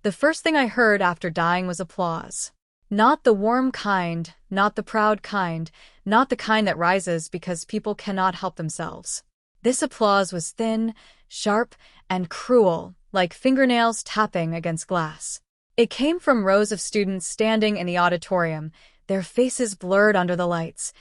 The first thing I heard after dying was applause. Not the warm kind, not the proud kind, not the kind that rises because people cannot help themselves. This applause was thin, sharp, and cruel, like fingernails tapping against glass. It came from rows of students standing in the auditorium, their faces blurred under the lights,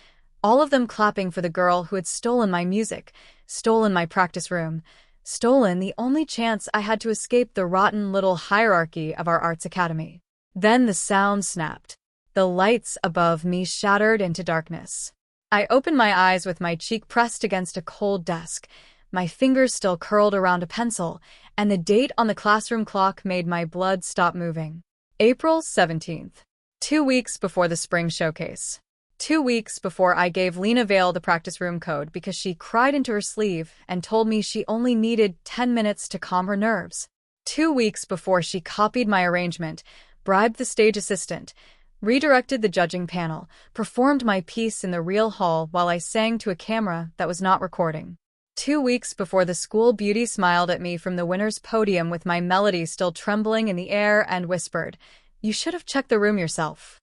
all of them clapping for the girl who had stolen my music, stolen my practice room, stolen the only chance I had to escape the rotten little hierarchy of our arts academy. Then the sound snapped. The lights above me shattered into darkness. I opened my eyes with my cheek pressed against a cold desk, my fingers still curled around a pencil, and the date on the classroom clock made my blood stop moving. April 17th. 2 weeks before the spring showcase. 2 weeks before I gave Lena Vale the practice room code because she cried into her sleeve and told me she only needed 10 minutes to calm her nerves. 2 weeks before she copied my arrangement, bribed the stage assistant, redirected the judging panel, performed my piece in the real hall while I sang to a camera that was not recording. 2 weeks before the school beauty smiled at me from the winner's podium with my melody still trembling in the air and whispered, "You should have checked the room yourself."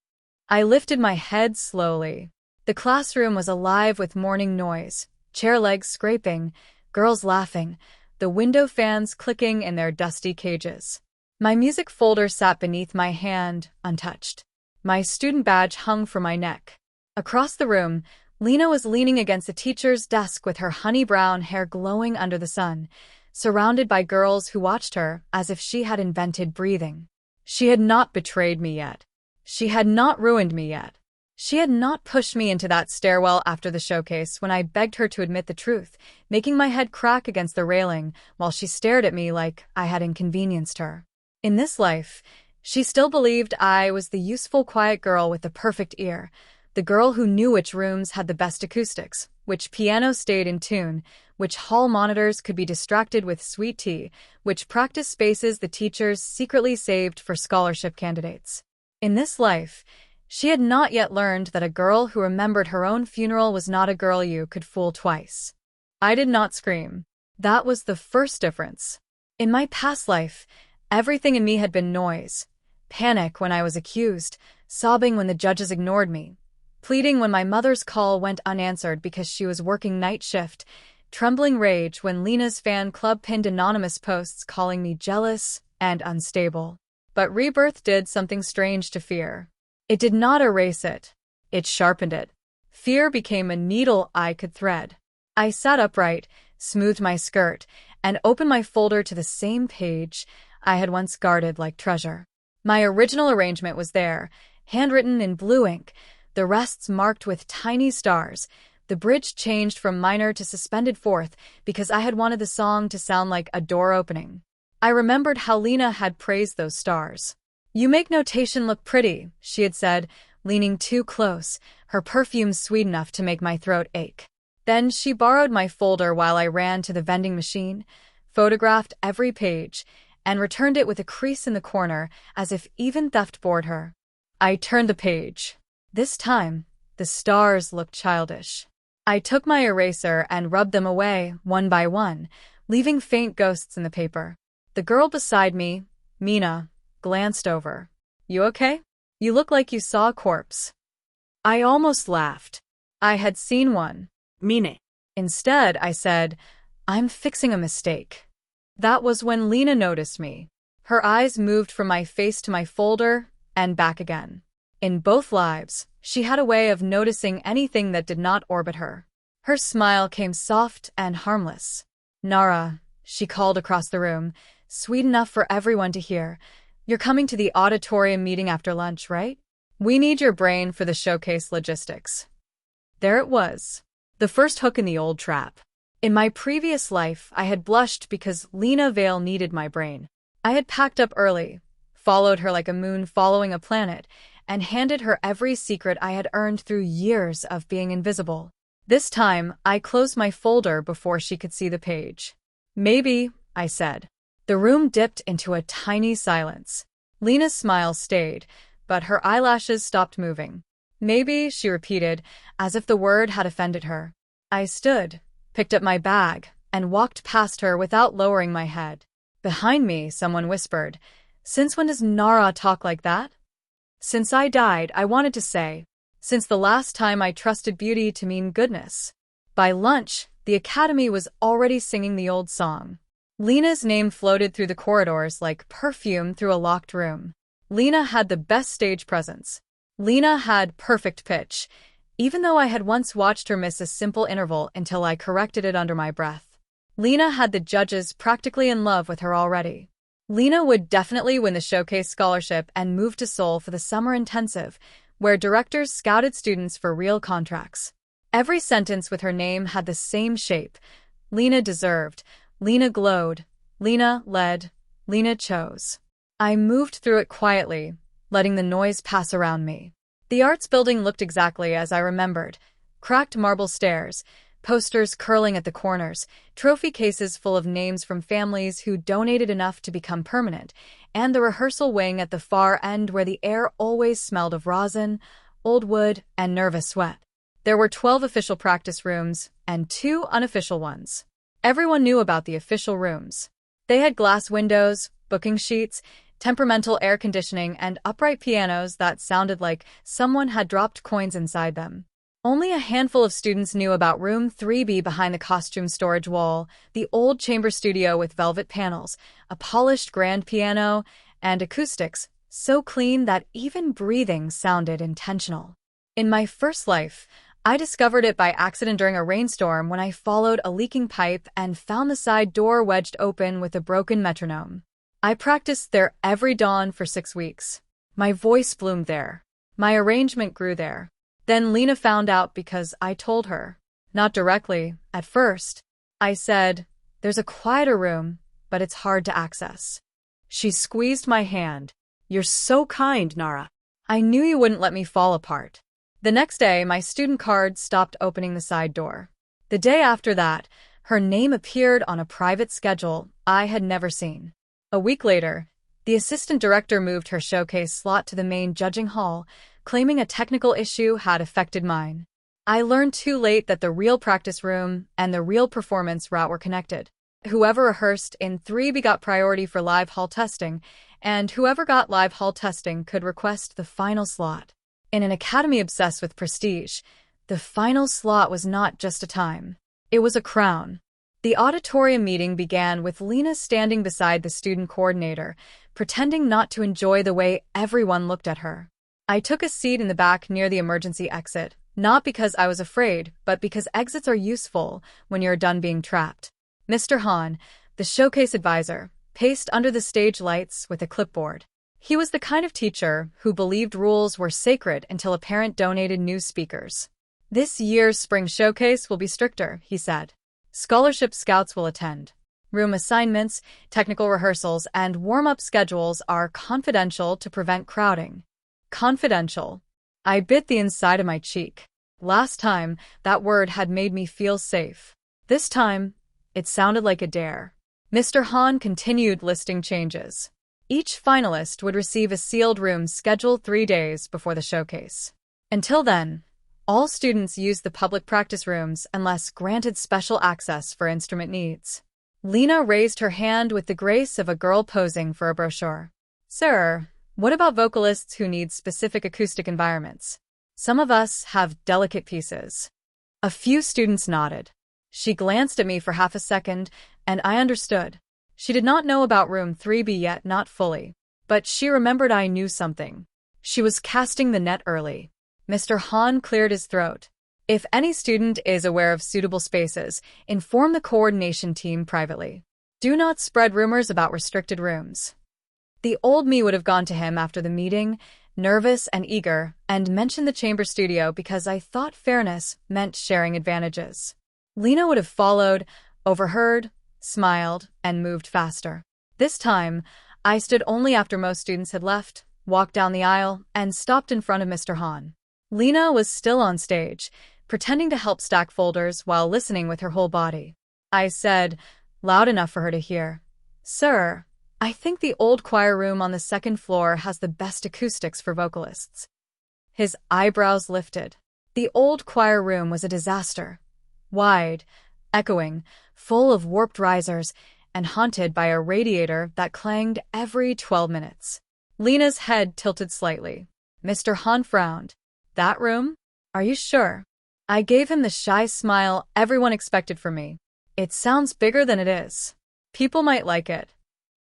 I lifted my head slowly. The classroom was alive with morning noise, chair legs scraping, girls laughing, the window fans clicking in their dusty cages. My music folder sat beneath my hand, untouched. My student badge hung from my neck. Across the room, Lena was leaning against the teacher's desk with her honey-brown hair glowing under the sun, surrounded by girls who watched her as if she had invented breathing. She had not betrayed me yet. She had not ruined me yet. She had not pushed me into that stairwell after the showcase when I begged her to admit the truth, making my head crack against the railing while she stared at me like I had inconvenienced her. In this life, she still believed I was the useful quiet girl with the perfect ear, the girl who knew which rooms had the best acoustics, which piano stayed in tune, which hall monitors could be distracted with sweet tea, which practice spaces the teachers secretly saved for scholarship candidates. In this life, she had not yet learned that a girl who remembered her own funeral was not a girl you could fool twice. I did not scream. That was the first difference. In my past life, everything in me had been noise. Panic when I was accused, sobbing when the judges ignored me, pleading when my mother's call went unanswered because she was working night shift, trembling rage when Lena's fan club pinned anonymous posts calling me jealous and unstable. But Rebirth did something strange to fear. It did not erase it. It sharpened it. Fear became a needle I could thread. I sat upright, smoothed my skirt, and opened my folder to the same page I had once guarded like treasure. My original arrangement was there, handwritten in blue ink, the rests marked with tiny stars. The bridge changed from minor to suspended fourth because I had wanted the song to sound like a door opening. I remembered how Lena had praised those stars. "You make notation look pretty," she had said, leaning too close, her perfume sweet enough to make my throat ache. Then she borrowed my folder while I ran to the vending machine, photographed every page, and returned it with a crease in the corner as if even theft bored her. I turned the page. This time, the stars looked childish. I took my eraser and rubbed them away, one by one, leaving faint ghosts in the paper. The girl beside me, Mina, glanced over. "You okay? You look like you saw a corpse." I almost laughed. I had seen one. Mine. Instead, I said, "I'm fixing a mistake." That was when Lena noticed me. Her eyes moved from my face to my folder and back again. In both lives, she had a way of noticing anything that did not orbit her. Her smile came soft and harmless. "Nara," she called across the room, sweet enough for everyone to hear, "you're coming to the auditorium meeting after lunch, right? We need your brain for the showcase logistics." There it was, the first hook in the old trap. In my previous life, I had blushed because Lena Vale needed my brain. I had packed up early, followed her like a moon following a planet, and handed her every secret I had earned through years of being invisible. This time, I closed my folder before she could see the page. "Maybe," I said. The room dipped into a tiny silence. Lena's smile stayed, but her eyelashes stopped moving. "Maybe," she repeated, as if the word had offended her. I stood, picked up my bag, and walked past her without lowering my head. Behind me, someone whispered, Since when does Nara talk like that? Since I died, I wanted to say. Since the last time I trusted beauty to mean goodness. By lunch, the academy was already singing the old song. Lena's name floated through the corridors like perfume through a locked room. Lena had the best stage presence. Lena had perfect pitch, even though I had once watched her miss a simple interval until I corrected it under my breath. Lena had the judges practically in love with her already. Lena would definitely win the showcase scholarship and move to Seoul for the summer intensive, where directors scouted students for real contracts. Every sentence with her name had the same shape. Lena deserved, Lena glowed, Lena led, Lena chose. I moved through it quietly, letting the noise pass around me. The arts building looked exactly as I remembered. Cracked marble stairs, posters curling at the corners, trophy cases full of names from families who donated enough to become permanent, and the rehearsal wing at the far end where the air always smelled of rosin, old wood, and nervous sweat. There were 12 official practice rooms and 2 unofficial ones. Everyone knew about the official rooms. They had glass windows, booking sheets, temperamental air conditioning, and upright pianos that sounded like someone had dropped coins inside them. Only a handful of students knew about room 3B behind the costume storage wall, the old chamber studio with velvet panels, a polished grand piano, and acoustics so clean that even breathing sounded intentional. In my first life, I discovered it by accident during a rainstorm when I followed a leaking pipe and found the side door wedged open with a broken metronome. I practiced there every dawn for 6 weeks. My voice bloomed there. My arrangement grew there. Then Lena found out because I told her. Not directly, at first. I said, "There's a quieter room, but it's hard to access." She squeezed my hand. "You're so kind, Nara. I knew you wouldn't let me fall apart." The next day, my student card stopped opening the side door. The day after that, her name appeared on a private schedule I had never seen. A week later, the assistant director moved her showcase slot to the main judging hall, claiming a technical issue had affected mine. I learned too late that the real practice room and the real performance route were connected. Whoever rehearsed in 3B got priority for live hall testing, and whoever got live hall testing could request the final slot. In an academy obsessed with prestige, the final slot was not just a time. It was a crown. The auditorium meeting began with Lena standing beside the student coordinator, pretending not to enjoy the way everyone looked at her. I took a seat in the back near the emergency exit, not because I was afraid, but because exits are useful when you're done being trapped. Mr. Han, the showcase advisor, paced under the stage lights with a clipboard. He was the kind of teacher who believed rules were sacred until a parent donated new speakers. "This year's spring showcase will be stricter," he said. "Scholarship scouts will attend. Room assignments, technical rehearsals, and warm-up schedules are confidential to prevent crowding." Confidential. I bit the inside of my cheek. Last time, that word had made me feel safe. This time, it sounded like a dare. Mr. Han continued listing changes. Each finalist would receive a sealed room scheduled 3 days before the showcase. Until then, all students used the public practice rooms unless granted special access for instrument needs. Lena raised her hand with the grace of a girl posing for a brochure. "Sir, what about vocalists who need specific acoustic environments? Some of us have delicate pieces." A few students nodded. She glanced at me for half a second, and I understood. She did not know about room 3B yet, not fully. But she remembered I knew something. She was casting the net early. Mr. Han cleared his throat. "If any student is aware of suitable spaces, inform the coordination team privately. Do not spread rumors about restricted rooms." The old me would have gone to him after the meeting, nervous and eager, and mentioned the chamber studio because I thought fairness meant sharing advantages. Lena would have followed, overheard, smiled, and moved faster. This time, I stood only after most students had left, walked down the aisle, and stopped in front of Mr. Han. Lena was still on stage, pretending to help stack folders while listening with her whole body. I said, loud enough for her to hear, "Sir, I think the old choir room on the second floor has the best acoustics for vocalists." His eyebrows lifted. The old choir room was a disaster. Wide, echoing, full of warped risers, and haunted by a radiator that clanged every 12 minutes. Lena's head tilted slightly. Mr. Han frowned. That room? Are you sure? I gave him the shy smile everyone expected from me. It sounds bigger than it is. People might like it.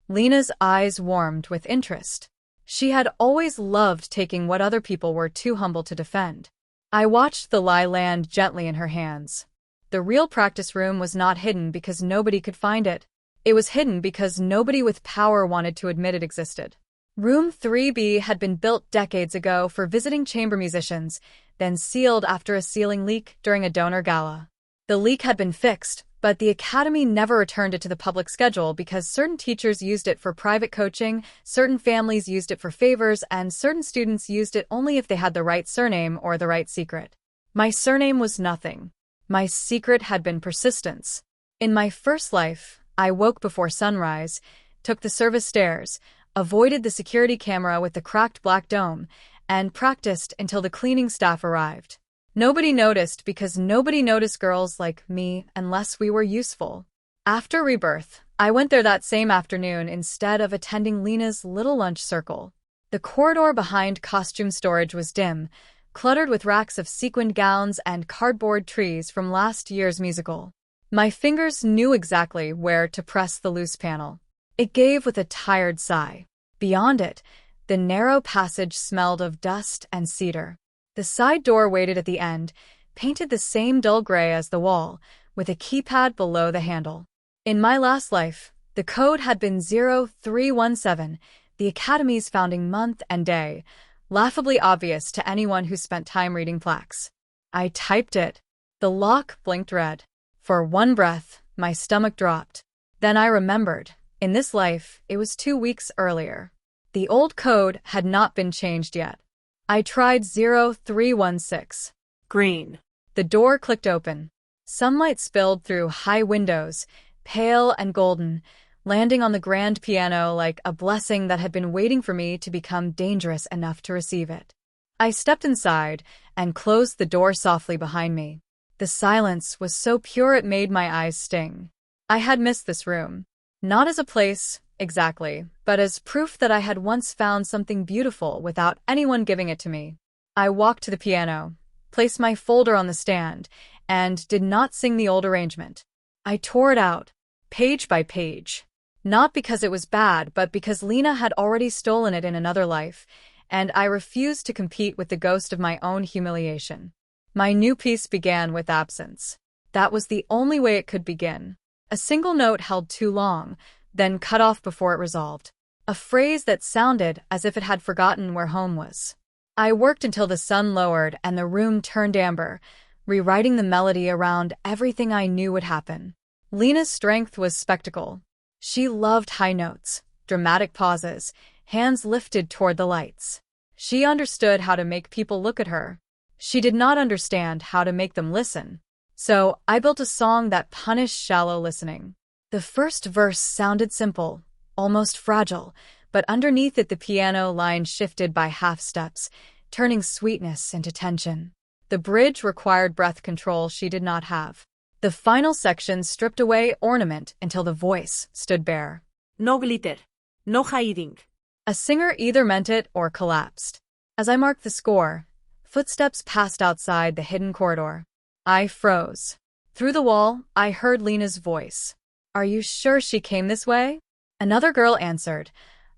Lena's eyes warmed with interest. She had always loved taking what other people were too humble to defend. I watched the lie land gently in her hands. The real practice room was not hidden because nobody could find it. It was hidden because nobody with power wanted to admit it existed. Room 3B had been built decades ago for visiting chamber musicians, then sealed after a ceiling leak during a donor gala. The leak had been fixed, but the academy never returned it to the public schedule because certain teachers used it for private coaching, certain families used it for favors, and certain students used it only if they had the right surname or the right secret. My surname was nothing. My secret had been persistence. In my first life, I woke before sunrise, took the service stairs, avoided the security camera with the cracked black dome, and practiced until the cleaning staff arrived. Nobody noticed because nobody noticed girls like me unless we were useful. After Rebirth, I went there that same afternoon instead of attending Lena's little lunch circle. The corridor behind costume storage was dim, cluttered with racks of sequined gowns and cardboard trees from last year's musical. My fingers knew exactly where to press the loose panel. It gave with a tired sigh. Beyond it, the narrow passage smelled of dust and cedar. The side door waited at the end, painted the same dull gray as the wall, with a keypad below the handle. In my last life, the code had been 0317, the Academy's founding month and day, laughably obvious to anyone who spent time reading plaques. I typed it. The lock blinked red. For one breath, my stomach dropped. Then I remembered. In this life, it was 2 weeks earlier. The old code had not been changed yet. I tried 0316. Green. The door clicked open. Sunlight spilled through high windows, pale and golden, landing on the grand piano like a blessing that had been waiting for me to become dangerous enough to receive it. I stepped inside and closed the door softly behind me. The silence was so pure it made my eyes sting. I had missed this room. Not as a place, exactly, but as proof that I had once found something beautiful without anyone giving it to me. I walked to the piano, placed my folder on the stand, and did not sing the old arrangement. I tore it out, page by page. Not because it was bad, but because Lena had already stolen it in another life, and I refused to compete with the ghost of my own humiliation. My new piece began with absence. That was the only way it could begin. A single note held too long, then cut off before it resolved. A phrase that sounded as if it had forgotten where home was. I worked until the sun lowered and the room turned amber, rewriting the melody around everything I knew would happen. Lena's strength was spectacle. She loved high notes, dramatic pauses, hands lifted toward the lights. She understood how to make people look at her. She did not understand how to make them listen. So I built a song that punished shallow listening. The first verse sounded simple, almost fragile, but underneath it the piano line shifted by half steps, turning sweetness into tension. The bridge required breath control she did not have. The final section stripped away ornament until the voice stood bare. No glitter. No hiding. A singer either meant it or collapsed. As I marked the score, footsteps passed outside the hidden corridor. I froze. Through the wall, I heard Lena's voice. Are you sure she came this way? Another girl answered.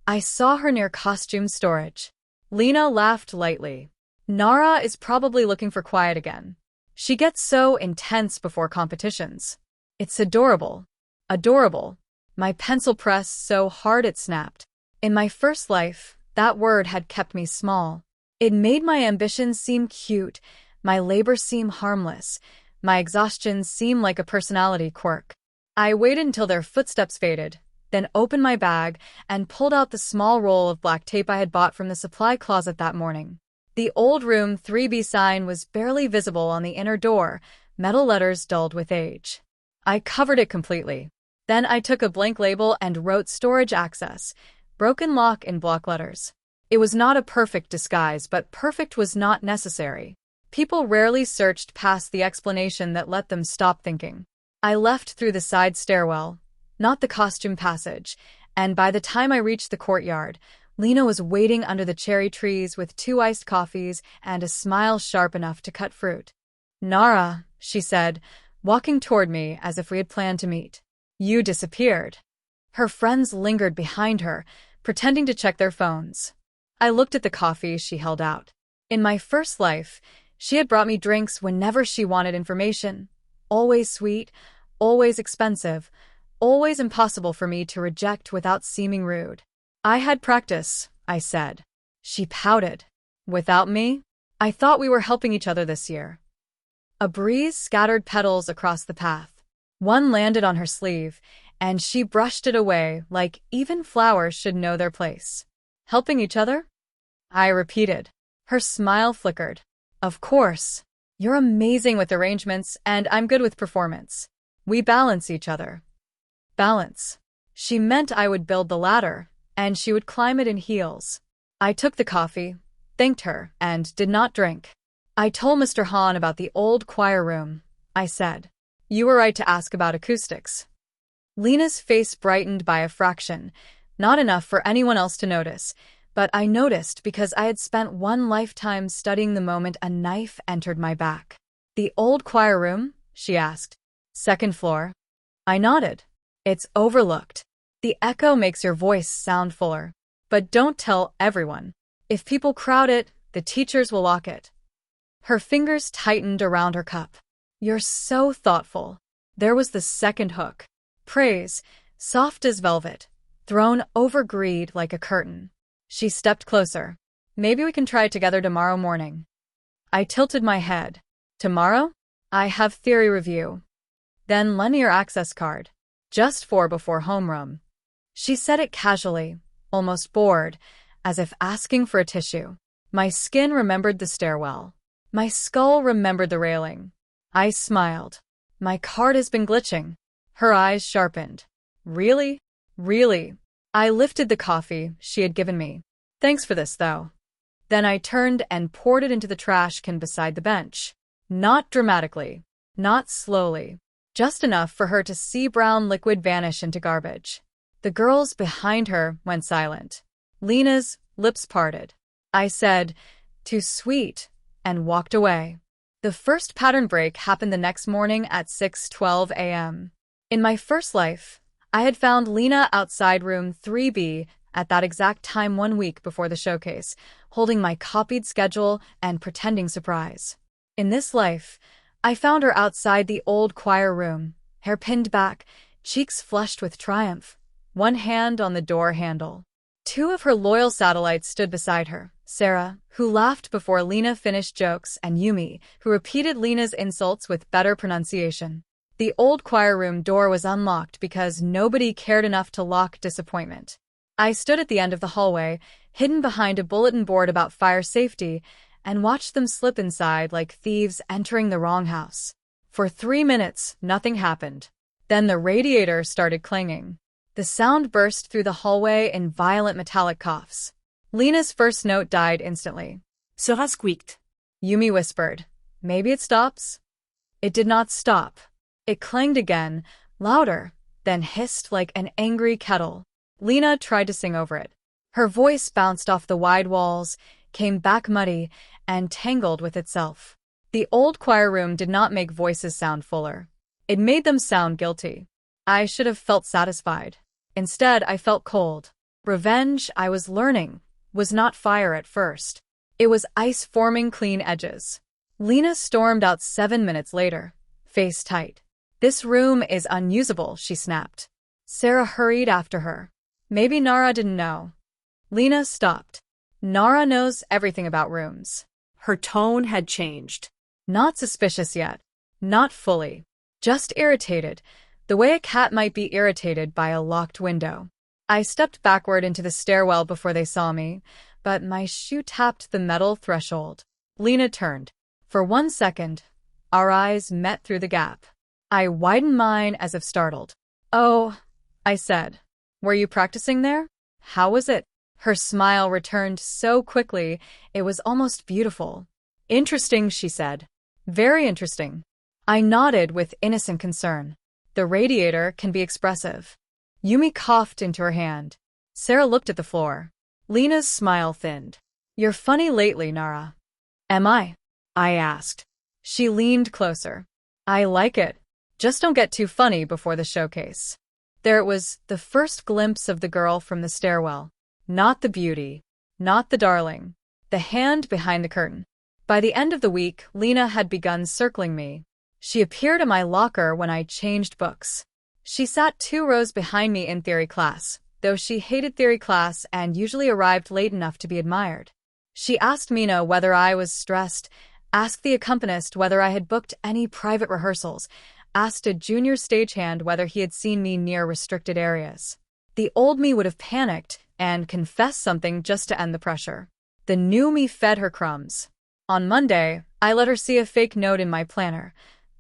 I saw her near costume storage. Lena laughed lightly. Nara is probably looking for quiet again. She gets so intense before competitions. It's adorable. Adorable. My pencil pressed so hard it snapped. In my first life, that word had kept me small. It made my ambitions seem cute, my labor seem harmless, my exhaustion seem like a personality quirk. I waited until their footsteps faded, then opened my bag and pulled out the small roll of black tape I had bought from the supply closet that morning. The old room 3B sign was barely visible on the inner door, metal letters dulled with age. I covered it completely. Then I took a blank label and wrote storage access, broken lock in block letters. It was not a perfect disguise, but perfect was not necessary. People rarely searched past the explanation that let them stop thinking. I left through the side stairwell, not the costume passage, and by the time I reached the courtyard, Lena was waiting under the cherry trees with 2 iced coffees and a smile sharp enough to cut fruit. "Nara," she said, walking toward me as if we had planned to meet. "You disappeared." Her friends lingered behind her, pretending to check their phones. I looked at the coffee she held out. In my first life, she had brought me drinks whenever she wanted information. Always sweet, always expensive, always impossible for me to reject without seeming rude. "I had practice," I said. She pouted. "Without me? I thought we were helping each other this year." A breeze scattered petals across the path. One landed on her sleeve, and she brushed it away like even flowers should know their place. "Helping each other?" I repeated. Her smile flickered. "Of course. You're amazing with arrangements, and I'm good with performance. We balance each other." Balance. She meant I would build the ladder, and she would climb it in heels. I took the coffee, thanked her, and did not drink. "I told Mr. Han about the old choir room," I said. "You were right to ask about acoustics." Lena's face brightened by a fraction, not enough for anyone else to notice, but I noticed because I had spent one lifetime studying the moment a knife entered my back. "The old choir room?" she asked. "Second floor." I nodded. "It's overlooked. The echo makes your voice sound fuller. But don't tell everyone. If people crowd it, the teachers will lock it." Her fingers tightened around her cup. "You're so thoughtful." There was the second hook. Praise, soft as velvet, thrown over greed like a curtain. She stepped closer. "Maybe we can try it together tomorrow morning." I tilted my head. "Tomorrow? I have theory review." "Then lend me your access card. Just for before homeroom." She said it casually, almost bored, as if asking for a tissue. My skin remembered the stairwell. My skull remembered the railing. I smiled. "My card has been glitching." Her eyes sharpened. "Really? Really?" I lifted the coffee she had given me. "Thanks for this, though." Then I turned and poured it into the trash can beside the bench. Not dramatically, not slowly, just enough for her to see brown liquid vanish into garbage. The girls behind her went silent. Lena's lips parted. I said, "Too sweet," and walked away. The first pattern break happened the next morning at 6:12 a.m. In my first life, I had found Lena outside room 3B at that exact time 1 week before the showcase, holding my copied schedule and pretending surprise. In this life, I found her outside the old choir room, hair pinned back, cheeks flushed with triumph, one hand on the door handle. 2 of her loyal satellites stood beside her, Sarah, who laughed before Lena finished jokes, and Yumi, who repeated Lena's insults with better pronunciation. The old choir room door was unlocked because nobody cared enough to lock disappointment. I stood at the end of the hallway, hidden behind a bulletin board about fire safety, and watched them slip inside like thieves entering the wrong house. For 3 minutes, nothing happened. Then the radiator started clanging. The sound burst through the hallway in violent metallic coughs. Lena's first note died instantly. "Sera squeaked." Yumi whispered. "Maybe it stops." It did not stop. It clanged again, louder, then hissed like an angry kettle. Lena tried to sing over it. Her voice bounced off the wide walls, came back muddy, and tangled with itself. The old choir room did not make voices sound fuller. It made them sound guilty. I should have felt satisfied. Instead, I felt cold. Revenge, I was learning, was not fire at first. It was ice forming clean edges. Lena stormed out 7 minutes later, face tight. "This room is unusable," she snapped. Sarah hurried after her. "Maybe Nara didn't know." Lena stopped. "Nara knows everything about rooms." Her tone had changed. Not suspicious yet. Not fully. Just irritated, the way a cat might be irritated by a locked window. I stepped backward into the stairwell before they saw me, but my shoe tapped the metal threshold. Lena turned. For 1 second, our eyes met through the gap. I widened mine as if startled. "Oh," I said. "Were you practicing there? How was it?" Her smile returned so quickly, it was almost beautiful. "Interesting," she said. "Very interesting." I nodded with innocent concern. The radiator can be expressive. Yumi coughed into her hand. Sarah looked at the floor. Lena's smile thinned. You're funny lately, Nara. Am I? I asked. She leaned closer. I like it. Just don't get too funny before the showcase. There it was, the first glimpse of the girl from the stairwell. Not the beauty. Not the darling. The hand behind the curtain. By the end of the week, Lena had begun circling me. She appeared in my locker when I changed books. She sat 2 rows behind me in theory class, though she hated theory class and usually arrived late enough to be admired. She asked Mina whether I was stressed, asked the accompanist whether I had booked any private rehearsals, asked a junior stagehand whether he had seen me near restricted areas. The old me would have panicked and confessed something just to end the pressure. The new me fed her crumbs. On Monday, I let her see a fake note in my planner.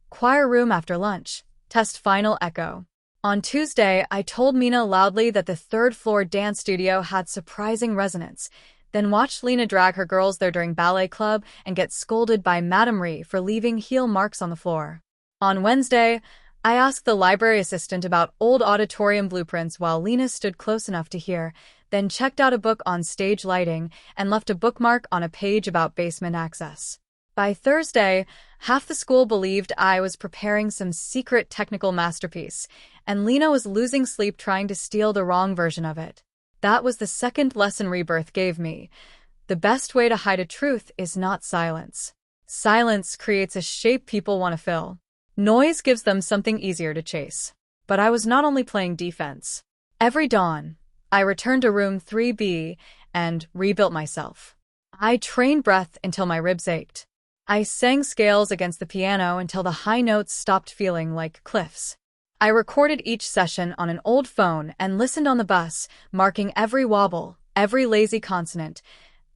Choir room after lunch. Test final echo. On Tuesday, I told Mina loudly that the 3rd floor dance studio had surprising resonance, then watched Lena drag her girls there during ballet club and get scolded by Madame Ree for leaving heel marks on the floor. On Wednesday, I asked the library assistant about old auditorium blueprints while Lena stood close enough to hear, then checked out a book on stage lighting and left a bookmark on a page about basement access. By Thursday, half the school believed I was preparing some secret technical masterpiece, and Lena was losing sleep trying to steal the wrong version of it. That was the second lesson Rebirth gave me. The best way to hide a truth is not silence. Silence creates a shape people want to fill. Noise gives them something easier to chase. But I was not only playing defense. Every dawn, I returned to room 3B and rebuilt myself. I trained breath until my ribs ached. I sang scales against the piano until the high notes stopped feeling like cliffs. I recorded each session on an old phone and listened on the bus, marking every wobble, every lazy consonant,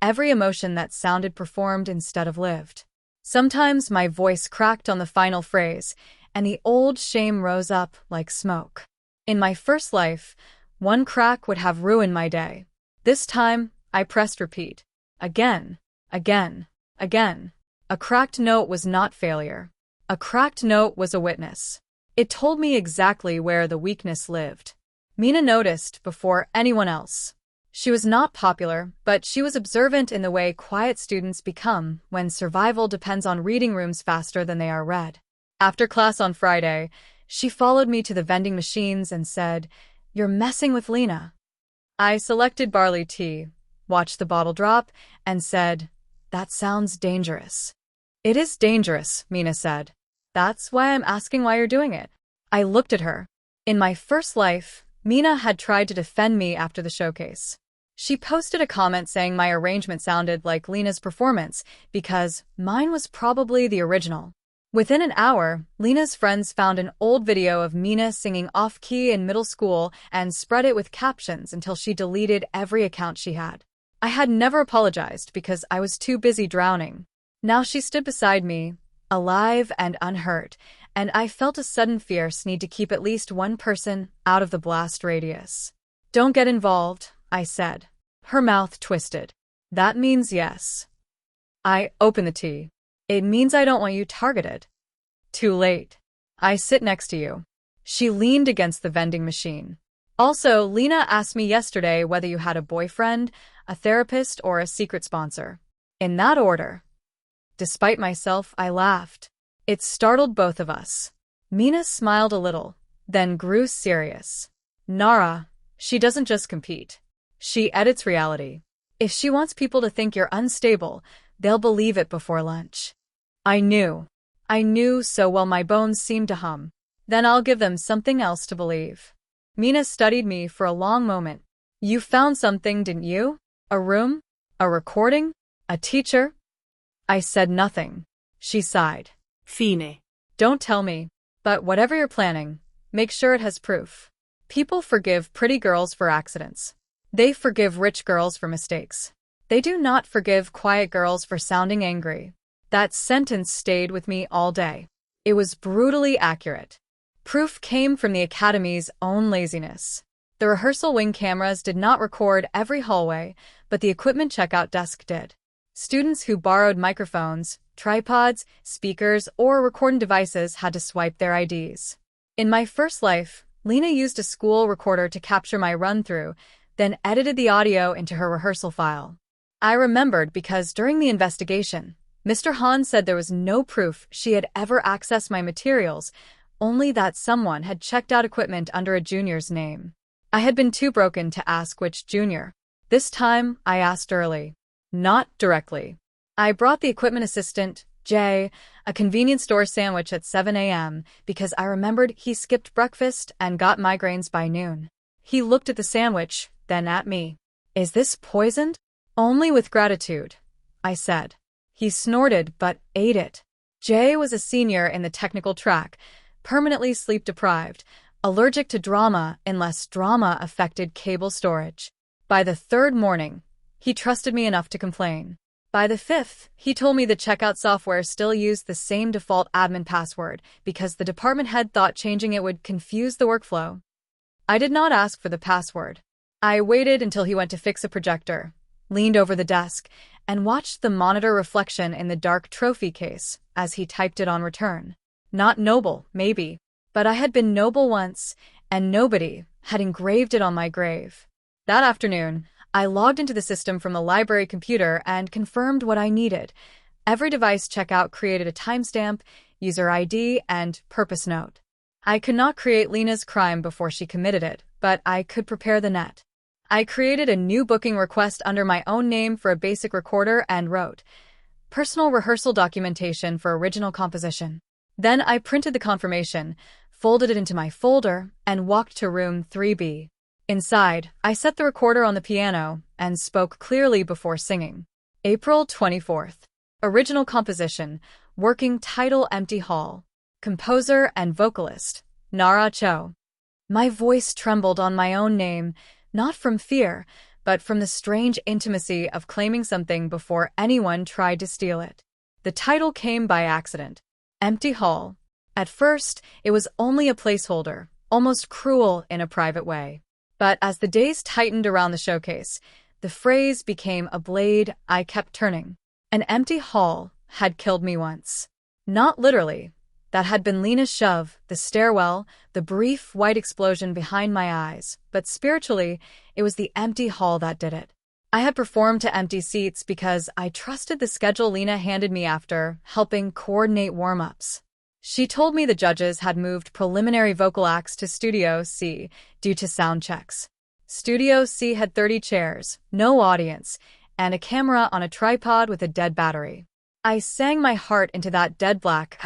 every emotion that sounded performed instead of lived. Sometimes my voice cracked on the final phrase, and the old shame rose up like smoke. In my first life, one crack would have ruined my day. This time, I pressed repeat. Again, again, again. A cracked note was not failure. A cracked note was a witness. It told me exactly where the weakness lived. Mina noticed before anyone else. She was not popular, but she was observant in the way quiet students become when survival depends on reading rooms faster than they are read. After class on Friday, she followed me to the vending machines and said, "You're messing with Lena." I selected barley tea, watched the bottle drop, and said, "That sounds dangerous." "It is dangerous," Mina said. "That's why I'm asking why you're doing it." I looked at her. In my first life, Mina had tried to defend me after the showcase. She posted a comment saying my arrangement sounded like Lena's performance because mine was probably the original. Within an hour, Lena's friends found an old video of Mina singing off-key in middle school and spread it with captions until she deleted every account she had. I had never apologized because I was too busy drowning. Now she stood beside me, alive and unhurt, and I felt a sudden fierce need to keep at least one person out of the blast radius. "Don't get involved," I said. Her mouth twisted. "That means yes." I opened the tea. "It means I don't want you targeted." "Too late. I sit next to you." She leaned against the vending machine. "Also, Lena asked me yesterday whether you had a boyfriend, a therapist, or a secret sponsor. In that order." Despite myself, I laughed. It startled both of us. Mina smiled a little, then grew serious. "Nara, she doesn't just compete. She edits reality. If she wants people to think you're unstable, they'll believe it before lunch." I knew so well my bones seemed to hum. "Then I'll give them something else to believe." Mina studied me for a long moment. "You found something, didn't you? A room? A recording? A teacher?" I said nothing. She sighed. Fine. "Don't tell me. But whatever you're planning, make sure it has proof." People forgive pretty girls for accidents. They forgive rich girls for mistakes. They do not forgive quiet girls for sounding angry. That sentence stayed with me all day. It was brutally accurate. Proof came from the Academy's own laziness. The rehearsal wing cameras did not record every hallway, but the equipment checkout desk did. Students who borrowed microphones, tripods, speakers, or recording devices had to swipe their IDs. In my first life, Lena used a school recorder to capture my run-through, then edited the audio into her rehearsal file. I remembered because during the investigation, Mr. Han said there was no proof she had ever accessed my materials, only that someone had checked out equipment under a junior's name. I had been too broken to ask which junior. This time, I asked early. Not directly. I brought the equipment assistant, Jay, a convenience store sandwich at 7 a.m. because I remembered he skipped breakfast and got migraines by noon. He looked at the sandwich, then at me. Is this poisoned? Only with gratitude, I said. He snorted but ate it. Jay was a senior in the technical track, permanently sleep-deprived, allergic to drama unless drama affected cable storage. By the third morning, he trusted me enough to complain. By the fifth, he told me the checkout software still used the same default admin password because the department head thought changing it would confuse the workflow. I did not ask for the password. I waited until he went to fix a projector, leaned over the desk, and watched the monitor reflection in the dark trophy case as he typed it on return. Not noble, maybe, but I had been noble once, and nobody had engraved it on my grave. That afternoon, I logged into the system from the library computer and confirmed what I needed. Every device checkout created a timestamp, user ID, and purpose note. I could not create Lena's crime before she committed it, but I could prepare the net. I created a new booking request under my own name for a basic recorder and wrote, "Personal rehearsal documentation for original composition." Then I printed the confirmation, folded it into my folder, and walked to room 3B. Inside, I set the recorder on the piano and spoke clearly before singing. April 24th. Original composition, working title Empty Hall. Composer and vocalist, Nara Cho. My voice trembled on my own name, not from fear, but from the strange intimacy of claiming something before anyone tried to steal it. The title came by accident. Empty Hall. At first, it was only a placeholder, almost cruel in a private way. But as the days tightened around the showcase, the phrase became a blade I kept turning. An empty hall had killed me once. Not literally. That had been Lena's shove, the stairwell, the brief white explosion behind my eyes, but spiritually, it was the empty hall that did it. I had performed to empty seats because I trusted the schedule Lena handed me after helping coordinate warm-ups. She told me the judges had moved preliminary vocal acts to Studio C due to sound checks. Studio C had 30 chairs, no audience, and a camera on a tripod with a dead battery. I sang my heart into that dead black,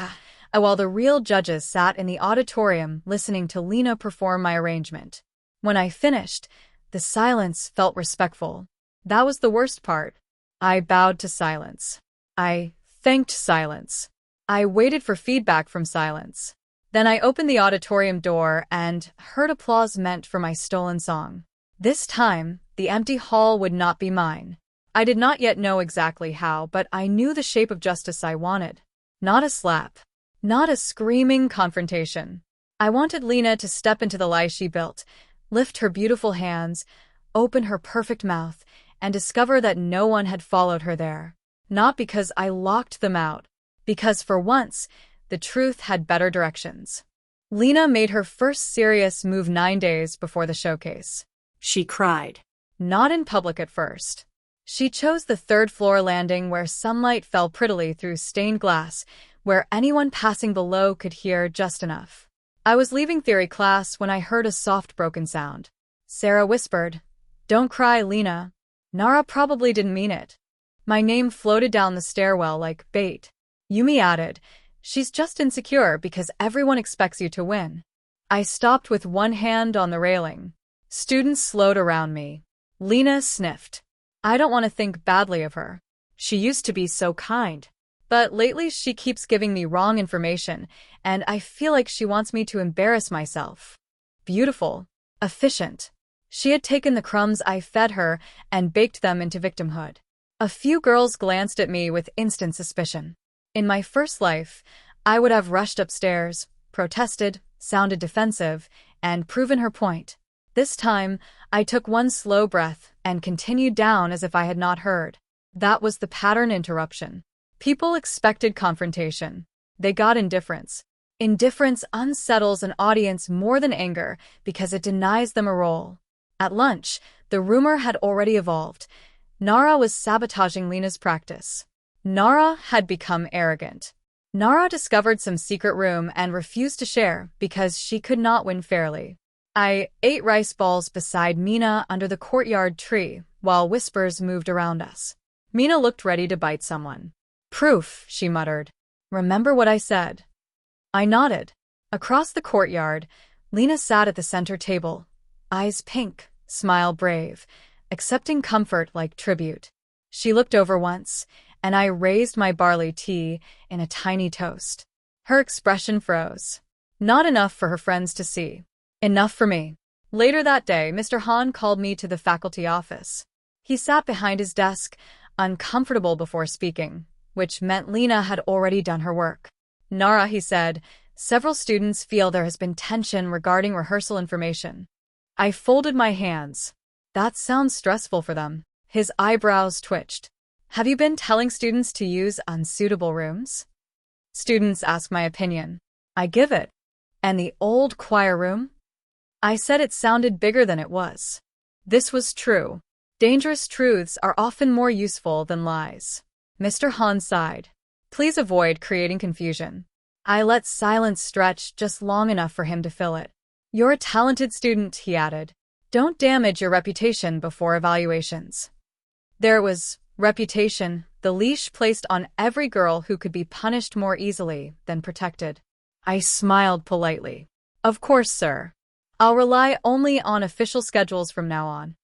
while the real judges sat in the auditorium listening to Lena perform my arrangement. When I finished, the silence felt respectful. That was the worst part. I bowed to silence. I thanked silence. I waited for feedback from silence. Then I opened the auditorium door and heard applause meant for my stolen song. This time, the empty hall would not be mine. I did not yet know exactly how, but I knew the shape of justice I wanted. Not a slap. Not a screaming confrontation. I wanted Lena to step into the lie she built, lift her beautiful hands, open her perfect mouth, and discover that no one had followed her there. Not because I locked them out. Because for once, the truth had better directions. Lena made her first serious move 9 days before the showcase. She cried. Not in public at first. She chose the third-floor landing where sunlight fell prettily through stained glass, where anyone passing below could hear just enough. I was leaving theory class when I heard a soft broken sound. Sarah whispered, "Don't cry, Lena." Nara probably didn't mean it. My name floated down the stairwell like bait. Yumi added, "She's just insecure because everyone expects you to win." I stopped with one hand on the railing. Students slowed around me. Lena sniffed. I don't want to think badly of her. She used to be so kind. But lately she keeps giving me wrong information, and I feel like she wants me to embarrass myself. Beautiful. Efficient. She had taken the crumbs I fed her and baked them into victimhood. A few girls glanced at me with instant suspicion. In my first life, I would have rushed upstairs, protested, sounded defensive, and proven her point. This time, I took one slow breath and continued down as if I had not heard. That was the pattern interruption. People expected confrontation. They got indifference. Indifference unsettles an audience more than anger because it denies them a role. At lunch, the rumor had already evolved. Nara was sabotaging Lena's practice. Nara had become arrogant. Nara discovered some secret room and refused to share because she could not win fairly. I ate rice balls beside Mina under the courtyard tree while whispers moved around us. Mina looked ready to bite someone. "Proof," she muttered. "Remember what I said?" I nodded. Across the courtyard, Lena sat at the center table, eyes pink, smile brave, accepting comfort like tribute. She looked over once, and I raised my barley tea in a tiny toast. Her expression froze. Not enough for her friends to see. Enough for me. Later that day, Mr. Han called me to the faculty office. He sat behind his desk, uncomfortable before speaking, which meant Lena had already done her work. "Nara," he said, "several students feel there has been tension regarding rehearsal information." I folded my hands. "That sounds stressful for them." His eyebrows twitched. "Have you been telling students to use unsuitable rooms?" "Students ask my opinion. I give it." "And the old choir room?" I said it sounded bigger than it was. This was true. Dangerous truths are often more useful than lies. Mr. Han sighed. "Please avoid creating confusion." I let silence stretch just long enough for him to fill it. "You're a talented student," he added. "Don't damage your reputation before evaluations." There was reputation, the leash placed on every girl who could be punished more easily than protected. I smiled politely. "Of course, sir. I'll rely only on official schedules from now on."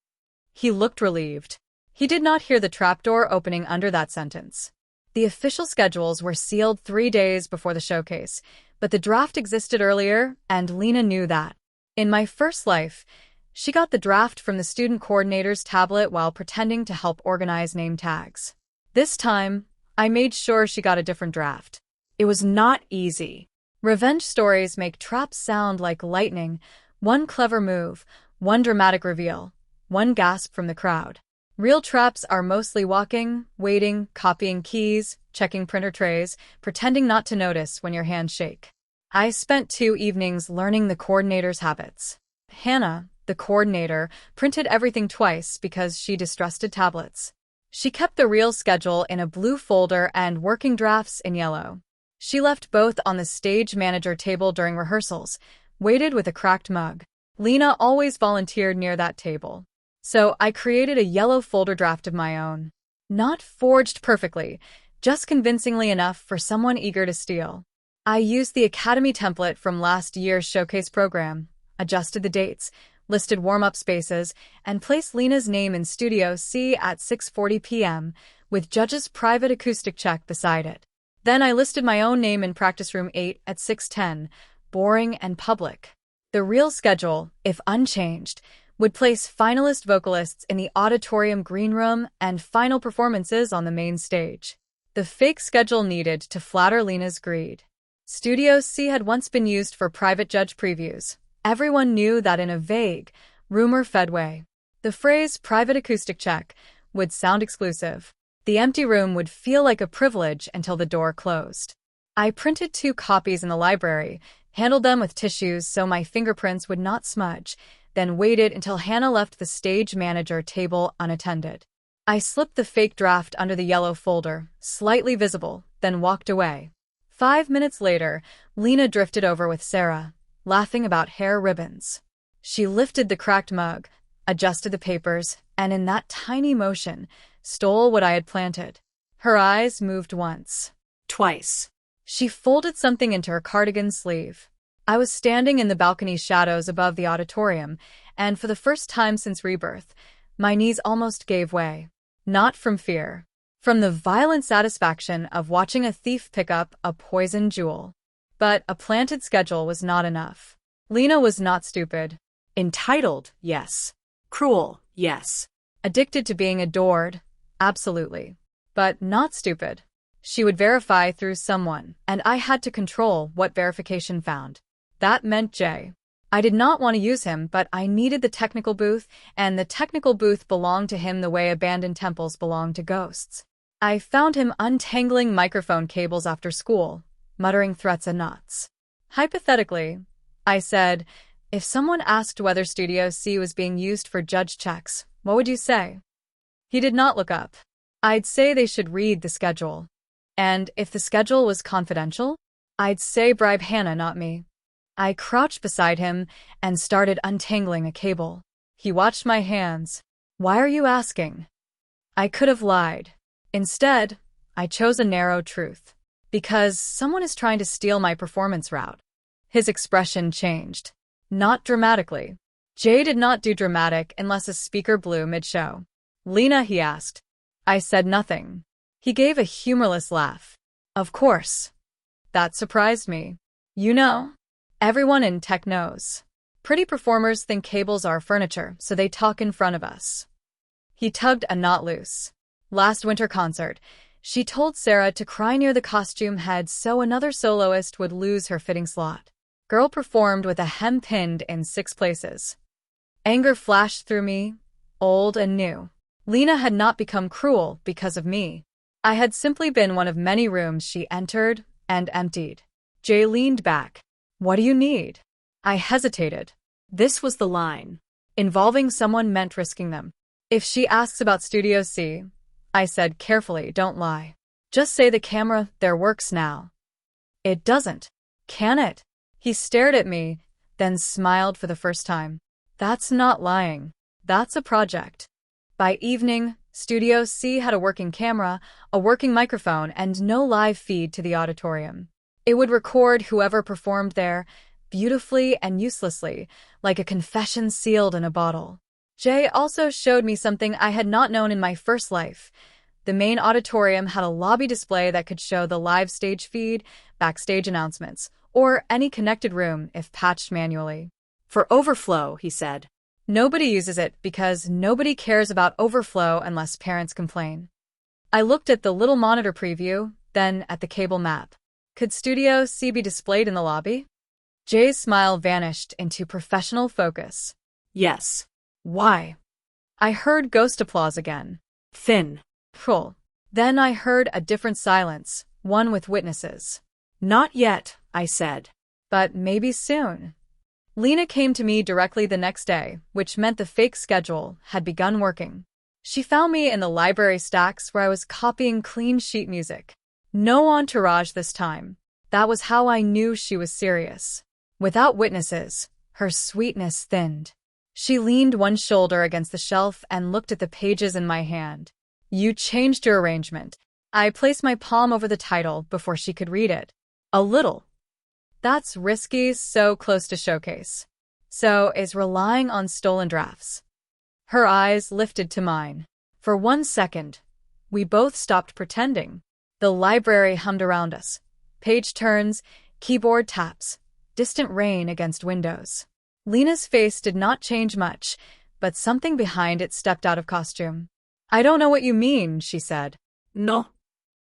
He looked relieved. He did not hear the trapdoor opening under that sentence. The official schedules were sealed 3 days before the showcase, but the draft existed earlier, and Lena knew that. In my first life, she got the draft from the student coordinator's tablet while pretending to help organize name tags. This time, I made sure she got a different draft. It was not easy. Revenge stories make traps sound like lightning. One clever move, one dramatic reveal, one gasp from the crowd. Real traps are mostly walking, waiting, copying keys, checking printer trays, pretending not to notice when your hands shake. I spent 2 evenings learning the coordinator's habits. Hannah, the coordinator, printed everything twice because she distrusted tablets. She kept the real schedule in a blue folder and working drafts in yellow. She left both on the stage manager table during rehearsals, waited with a cracked mug. Lena always volunteered near that table. So I created a yellow folder draft of my own. Not forged perfectly, just convincingly enough for someone eager to steal. I used the Academy template from last year's showcase program, adjusted the dates, listed warm-up spaces, and placed Lena's name in Studio C at 6:40 p.m., with judge's private acoustic check beside it. Then I listed my own name in Practice Room 8 at 6:10, boring and public. The real schedule, if unchanged, would place finalist vocalists in the auditorium green room and final performances on the main stage. The fake schedule needed to flatter Lena's greed. Studio C had once been used for private judge previews. Everyone knew that in a vague, rumor-fed way. The phrase private acoustic check would sound exclusive. The empty room would feel like a privilege until the door closed. I printed 2 copies in the library, handled them with tissues so my fingerprints would not smudge, then waited until Hannah left the stage manager table unattended. I slipped the fake draft under the yellow folder, slightly visible, then walked away. 5 minutes later, Lena drifted over with Sarah, laughing about hair ribbons. She lifted the cracked mug, adjusted the papers, and in that tiny motion, stole what I had planted. Her eyes moved once. Twice. She folded something into her cardigan sleeve. I was standing in the balcony shadows above the auditorium, and for the first time since Rebirth, my knees almost gave way. Not from fear. From the violent satisfaction of watching a thief pick up a poisoned jewel. But a planted schedule was not enough. Lena was not stupid. Entitled, yes. Cruel, yes. Addicted to being adored, absolutely. But not stupid. She would verify through someone, and I had to control what verification found. That meant Jay. I did not want to use him, but I needed the technical booth, and the technical booth belonged to him the way abandoned temples belong to ghosts. I found him untangling microphone cables after school, muttering threats and knots. Hypothetically, I said, if someone asked whether Studio C was being used for judge checks, what would you say? He did not look up. I'd say they should read the schedule. And if the schedule was confidential, I'd say bribe Hannah, not me. I crouched beside him and started untangling a cable. He watched my hands. Why are you asking? I could have lied. Instead, I chose a narrow truth. Because someone is trying to steal my performance route. His expression changed. Not dramatically. Jay did not do dramatic unless a speaker blew mid-show. Lena, he asked. I said nothing. He gave a humorless laugh. Of course. That surprised me. You know, everyone in tech knows. Pretty performers think cables are furniture, so they talk in front of us. He tugged a knot loose. Last winter concert, she told Sarah to cry near the costume head so another soloist would lose her fitting slot. Girl performed with a hem pinned in 6 places. Anger flashed through me, old and new. Lena had not become cruel because of me. I had simply been one of many rooms she entered and emptied. Jay leaned back. What do you need? I hesitated. This was the line. Involving someone meant risking them. If she asks about Studio C, I said carefully, don't lie. Just say the camera there works now. It doesn't. Can it? He stared at me, then smiled for the first time. That's not lying. That's a project. By evening, Studio C had a working camera, a working microphone, and no live feed to the auditorium. It would record whoever performed there, beautifully and uselessly, like a confession sealed in a bottle. Jay also showed me something I had not known in my first life. The main auditorium had a lobby display that could show the live stage feed, backstage announcements, or any connected room if patched manually. For overflow, he said. Nobody uses it because nobody cares about overflow unless parents complain. I looked at the little monitor preview, then at the cable map. Could Studio C be displayed in the lobby? Jay's smile vanished into professional focus. Yes. Why? I heard ghost applause again. Thin. Pull. Then I heard a different silence, one with witnesses. Not yet, I said. But maybe soon. Lena came to me directly the next day, which meant the fake schedule had begun working. She found me in the library stacks where I was copying clean sheet music. No entourage this time. That was how I knew she was serious. Without witnesses, her sweetness thinned. She leaned one shoulder against the shelf and looked at the pages in my hand. You changed your arrangement. I placed my palm over the title before she could read it. A little. That's risky, so close to showcase. So is relying on stolen drafts. Her eyes lifted to mine. For 1 second, we both stopped pretending. The library hummed around us. Page turns, keyboard taps, distant rain against windows. Lena's face did not change much, but something behind it stepped out of costume. I don't know what you mean, she said. No.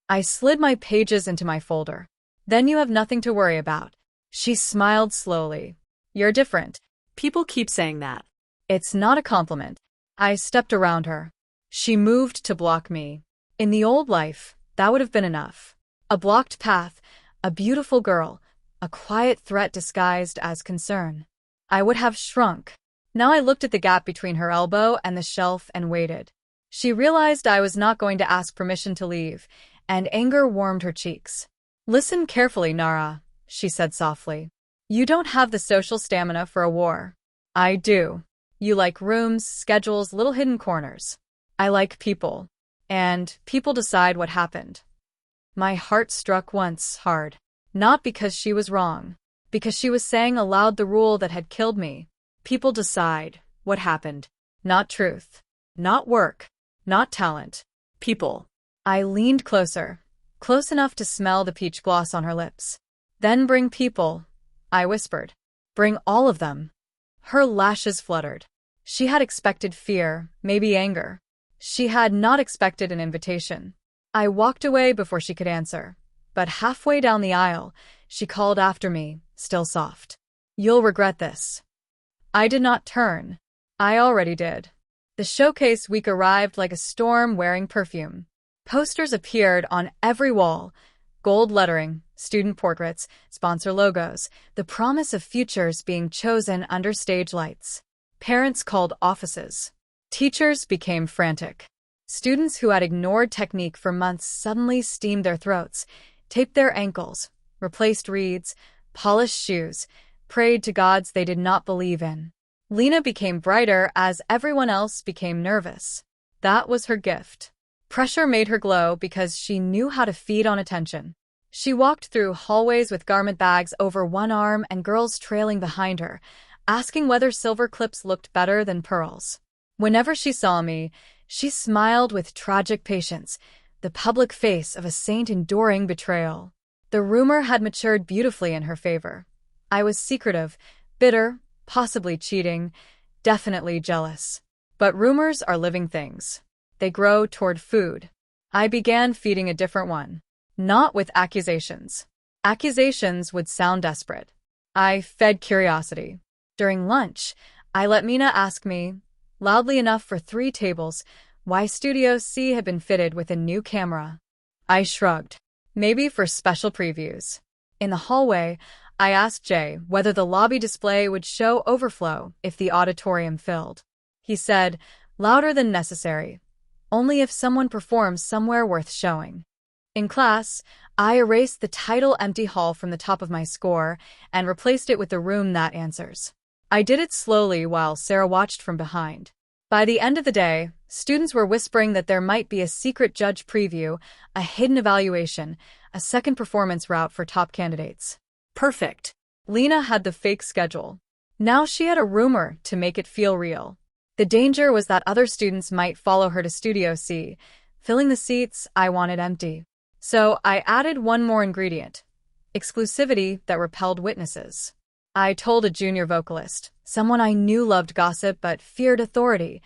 I slid my pages into my folder. Then you have nothing to worry about. She smiled slowly. You're different. People keep saying that. It's not a compliment. I stepped around her. She moved to block me. In the old life, that would have been enough. A blocked path, a beautiful girl, a quiet threat disguised as concern. I would have shrunk. Now I looked at the gap between her elbow and the shelf and waited. She realized I was not going to ask permission to leave, and anger warmed her cheeks. Listen carefully, Nara, she said softly. You don't have the social stamina for a war. I do. You like rooms, schedules, little hidden corners. I like people. And people decide what happened. My heart struck once hard. Not because she was wrong. Because she was saying aloud the rule that had killed me. People decide what happened. Not truth. Not work. Not talent. People. I leaned closer. Close enough to smell the peach gloss on her lips. Then bring people, I whispered. Bring all of them. Her lashes fluttered. She had expected fear, maybe anger. She had not expected an invitation. I walked away before she could answer. But halfway down the aisle, she called after me, still soft. You'll regret this. I did not turn. I already did. The showcase week arrived like a storm wearing perfume. Posters appeared on every wall. Gold lettering, student portraits, sponsor logos, the promise of futures being chosen under stage lights. Parents called offices. Teachers became frantic. Students who had ignored technique for months suddenly steamed their throats, taped their ankles, replaced reeds, polished shoes, prayed to gods they did not believe in. Lena became brighter as everyone else became nervous. That was her gift. Pressure made her glow because she knew how to feed on attention. She walked through hallways with garment bags over one arm and girls trailing behind her, asking whether silver clips looked better than pearls. Whenever she saw me, she smiled with tragic patience, the public face of a saint enduring betrayal. The rumor had matured beautifully in her favor. I was secretive, bitter, possibly cheating, definitely jealous. But rumors are living things. They grow toward food. I began feeding a different one. Not with accusations. Accusations would sound desperate. I fed curiosity. During lunch, I let Mina ask me, loudly enough for 3 tables, why Studio C had been fitted with a new camera. I shrugged. Maybe for special previews. In the hallway, I asked Jay whether the lobby display would show overflow if the auditorium filled. He said, louder than necessary. Only if someone performs somewhere worth showing. In class, I erased the title empty hall from the top of my score and replaced it with the room that answers. I did it slowly while Sarah watched from behind. By the end of the day, students were whispering that there might be a secret judge preview, a hidden evaluation, a second performance route for top candidates. Perfect. Lena had the fake schedule. Now she had a rumor to make it feel real. The danger was that other students might follow her to Studio C, filling the seats I wanted empty. So I added one more ingredient: exclusivity that repelled witnesses. I told a junior vocalist, someone I knew loved gossip but feared authority.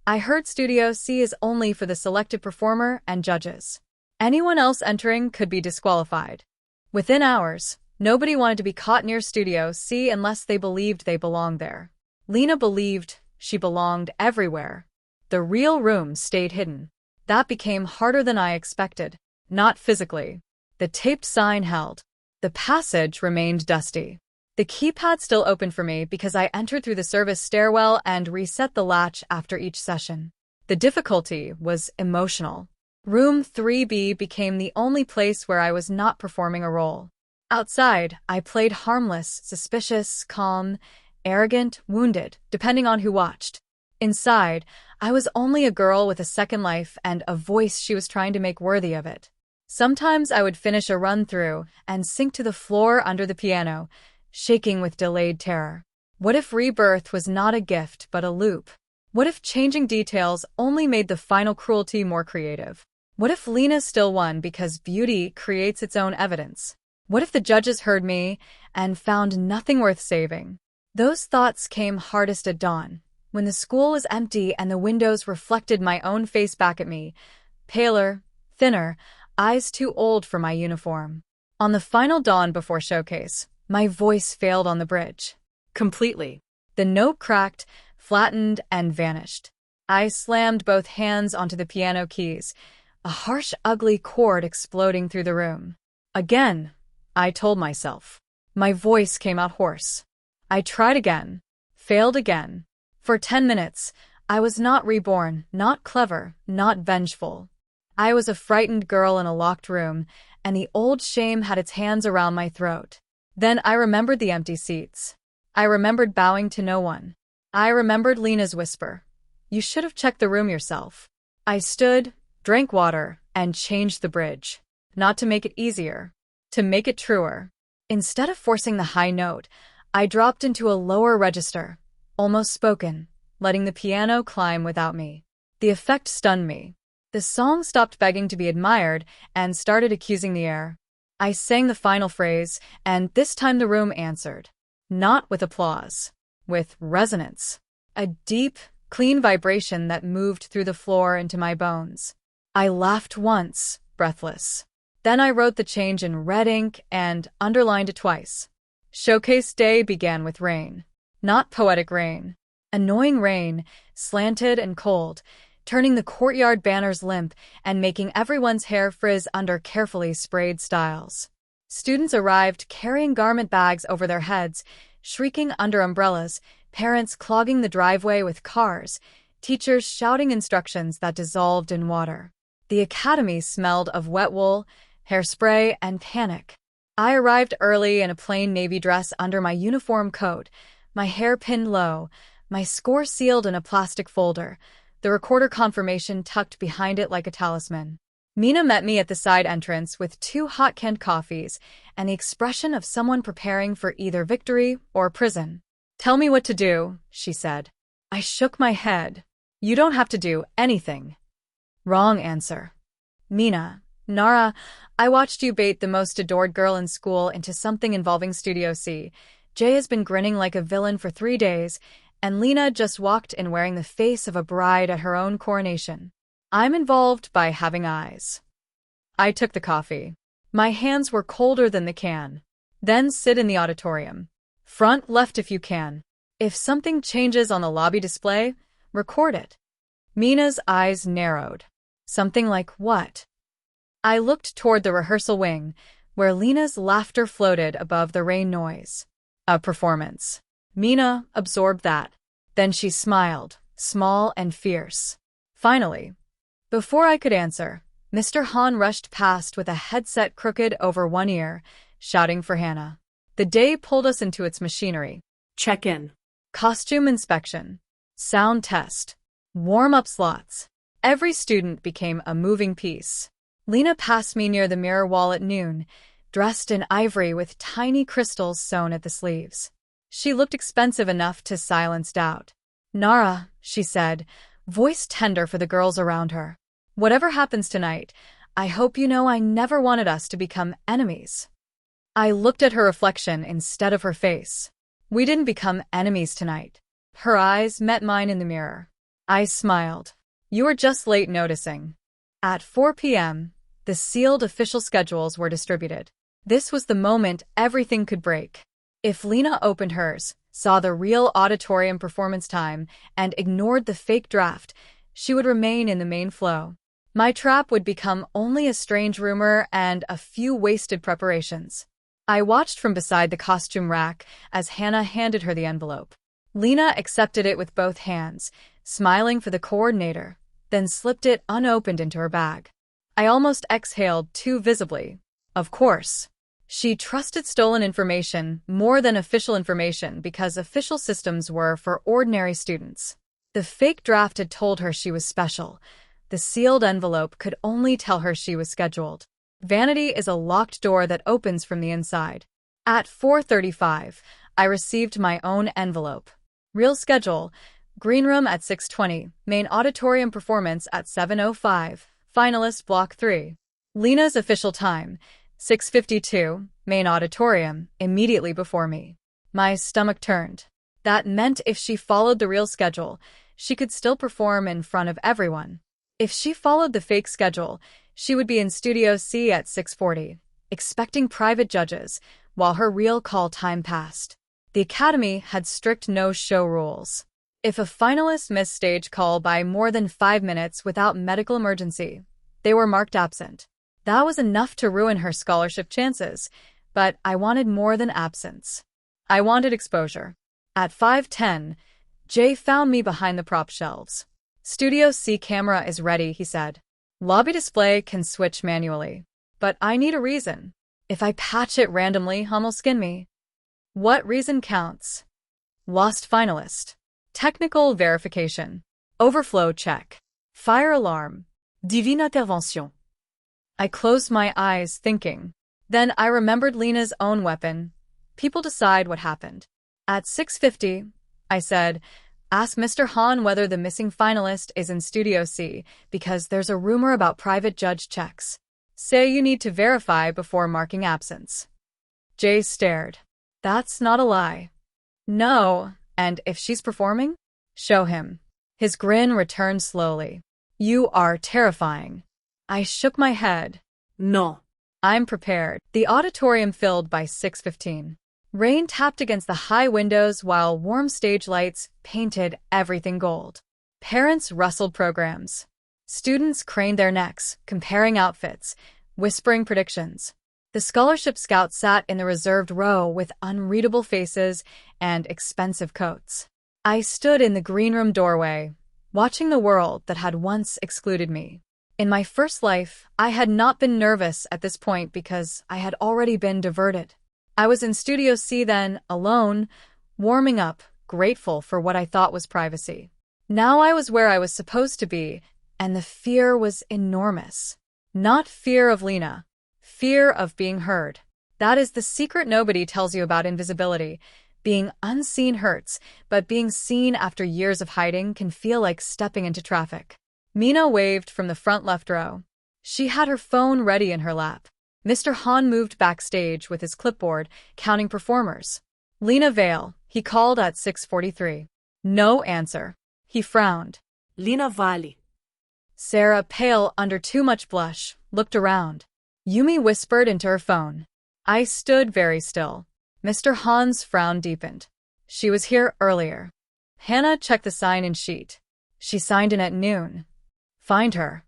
I heard Studio C is only for the selected performer and judges. Anyone else entering could be disqualified. Within hours, nobody wanted to be caught near Studio C unless they believed they belonged there. Lena believed she belonged everywhere. The real room stayed hidden. That became harder than I expected. Not physically. The taped sign held. The passage remained dusty. The keypad still opened for me because I entered through the service stairwell and reset the latch after each session. The difficulty was emotional. Room 3B became the only place where I was not performing a role. Outside, I played harmless, suspicious, calm, arrogant, wounded, depending on who watched. Inside, I was only a girl with a second life and a voice she was trying to make worthy of it. Sometimes I would finish a run-through and sink to the floor under the piano, shaking with delayed terror. What if Rebirth was not a gift but a loop? What if changing details only made the final cruelty more creative? What if Lena still won because beauty creates its own evidence? What if the judges heard me and found nothing worth saving? Those thoughts came hardest at dawn, when the school was empty and the windows reflected my own face back at me, paler, thinner, eyes too old for my uniform. On the final dawn before showcase, my voice failed on the bridge. Completely. The note cracked, flattened, and vanished. I slammed both hands onto the piano keys, a harsh, ugly chord exploding through the room. Again, I told myself. My voice came out hoarse. I tried again, failed again. For 10 minutes, I was not reborn, not clever, not vengeful. I was a frightened girl in a locked room, and the old shame had its hands around my throat. Then I remembered the empty seats. I remembered bowing to no one. I remembered Lena's whisper. You should have checked the room yourself. I stood, drank water, and changed the bridge. Not to make it easier, to make it truer. Instead of forcing the high note, I dropped into a lower register, almost spoken, letting the piano climb without me. The effect stunned me. The song stopped begging to be admired and started accusing the air. I sang the final phrase, and this time the room answered. Not with applause, with resonance. A deep, clean vibration that moved through the floor into my bones. I laughed once, breathless. Then I wrote the change in red ink and underlined it twice. Showcase day began with rain. Not poetic rain. Annoying rain, slanted and cold, turning the courtyard banners limp and making everyone's hair frizz under carefully sprayed styles. Students arrived carrying garment bags over their heads, shrieking under umbrellas, parents clogging the driveway with cars, teachers shouting instructions that dissolved in water. The academy smelled of wet wool, hairspray, and panic. I arrived early in a plain navy dress under my uniform coat, my hair pinned low, my score sealed in a plastic folder, the recorder confirmation tucked behind it like a talisman. Mina met me at the side entrance with 2 hot canned coffees and the expression of someone preparing for either victory or prison. "Tell me what to do," she said. I shook my head. "You don't have to do anything." Wrong answer. "Mina, Nara, I watched you bait the most adored girl in school into something involving Studio C. Jay has been grinning like a villain for 3 days, and Lena just walked in wearing the face of a bride at her own coronation. I'm involved by having eyes." I took the coffee. My hands were colder than the can. "Then sit in the auditorium. Front left if you can. If something changes on the lobby display, record it." Mina's eyes narrowed. "Something like what?" I looked toward the rehearsal wing, where Lena's laughter floated above the rain noise. "A performance." Mina absorbed that. Then she smiled, small and fierce. "Finally." Before I could answer, Mr. Han rushed past with a headset crooked over one ear, shouting for Hannah. The day pulled us into its machinery. Check-in. Costume inspection. Sound test. Warm-up slots. Every student became a moving piece. Lena passed me near the mirror wall at noon, dressed in ivory with tiny crystals sewn at the sleeves. She looked expensive enough to silence doubt. "Nara," she said, voice tender for the girls around her. "Whatever happens tonight, I hope you know I never wanted us to become enemies." I looked at her reflection instead of her face. "We didn't become enemies tonight." Her eyes met mine in the mirror. I smiled. "You were just late noticing." At 4 p.m., the sealed official schedules were distributed. This was the moment everything could break. If Lena opened hers, saw the real auditorium performance time, and ignored the fake draft, she would remain in the main flow. My trap would become only a strange rumor and a few wasted preparations. I watched from beside the costume rack as Hannah handed her the envelope. Lena accepted it with both hands, smiling for the coordinator, then slipped it unopened into her bag. I almost exhaled too visibly. Of course. She trusted stolen information more than official information because official systems were for ordinary students. The fake draft had told her she was special. The sealed envelope could only tell her she was scheduled. Vanity is a locked door that opens from the inside. At 4:35, I received my own envelope. Real schedule, green room at 6:20, main auditorium performance at 7:05, finalist block 3. Lena's official time, 6:52, main auditorium, immediately before me. My stomach turned. That meant if she followed the real schedule, she could still perform in front of everyone. If she followed the fake schedule, she would be in Studio C at 6:40, expecting private judges, while her real call time passed. The Academy had strict no-show rules. If a finalist missed stage call by more than 5 minutes without medical emergency, they were marked absent. That was enough to ruin her scholarship chances, but I wanted more than absence. I wanted exposure. At 5:10, Jay found me behind the prop shelves. "Studio C camera is ready," he said. "Lobby display can switch manually. But I need a reason. If I patch it randomly, Humm'll skin me." "What reason counts?" "Lost finalist. Technical verification. Overflow check. Fire alarm. Divine intervention." I closed my eyes, thinking. Then I remembered Lena's own weapon. People decide what happened. At 6:50, I said, "Ask Mr. Han whether the missing finalist is in Studio C, because there's a rumor about private judge checks. Say you need to verify before marking absence." Jay stared. "That's not a lie." "No, and if she's performing? Show him." His grin returned slowly. "You are terrifying." I shook my head. No. "I'm prepared." The auditorium filled by 6:15. Rain tapped against the high windows while warm stage lights painted everything gold. Parents rustled programs. Students craned their necks, comparing outfits, whispering predictions. The scholarship scouts sat in the reserved row with unreadable faces and expensive coats. I stood in the green room doorway, watching the world that had once excluded me. In my first life, I had not been nervous at this point because I had already been diverted. I was in Studio C then, alone, warming up, grateful for what I thought was privacy. Now I was where I was supposed to be, and the fear was enormous. Not fear of Lena. Fear of being heard. That is the secret nobody tells you about invisibility. Being unseen hurts, but being seen after years of hiding can feel like stepping into traffic. Mina waved from the front left row. She had her phone ready in her lap. Mr. Han moved backstage with his clipboard, counting performers. Lena Vale, he called at 6:43. No answer. He frowned. Lena Vale. Sarah, pale under too much blush, looked around. Yumi whispered into her phone. I stood very still. Mr. Han's frown deepened. She was here earlier. Hannah checked the sign-in sheet. She signed in at noon. Find her.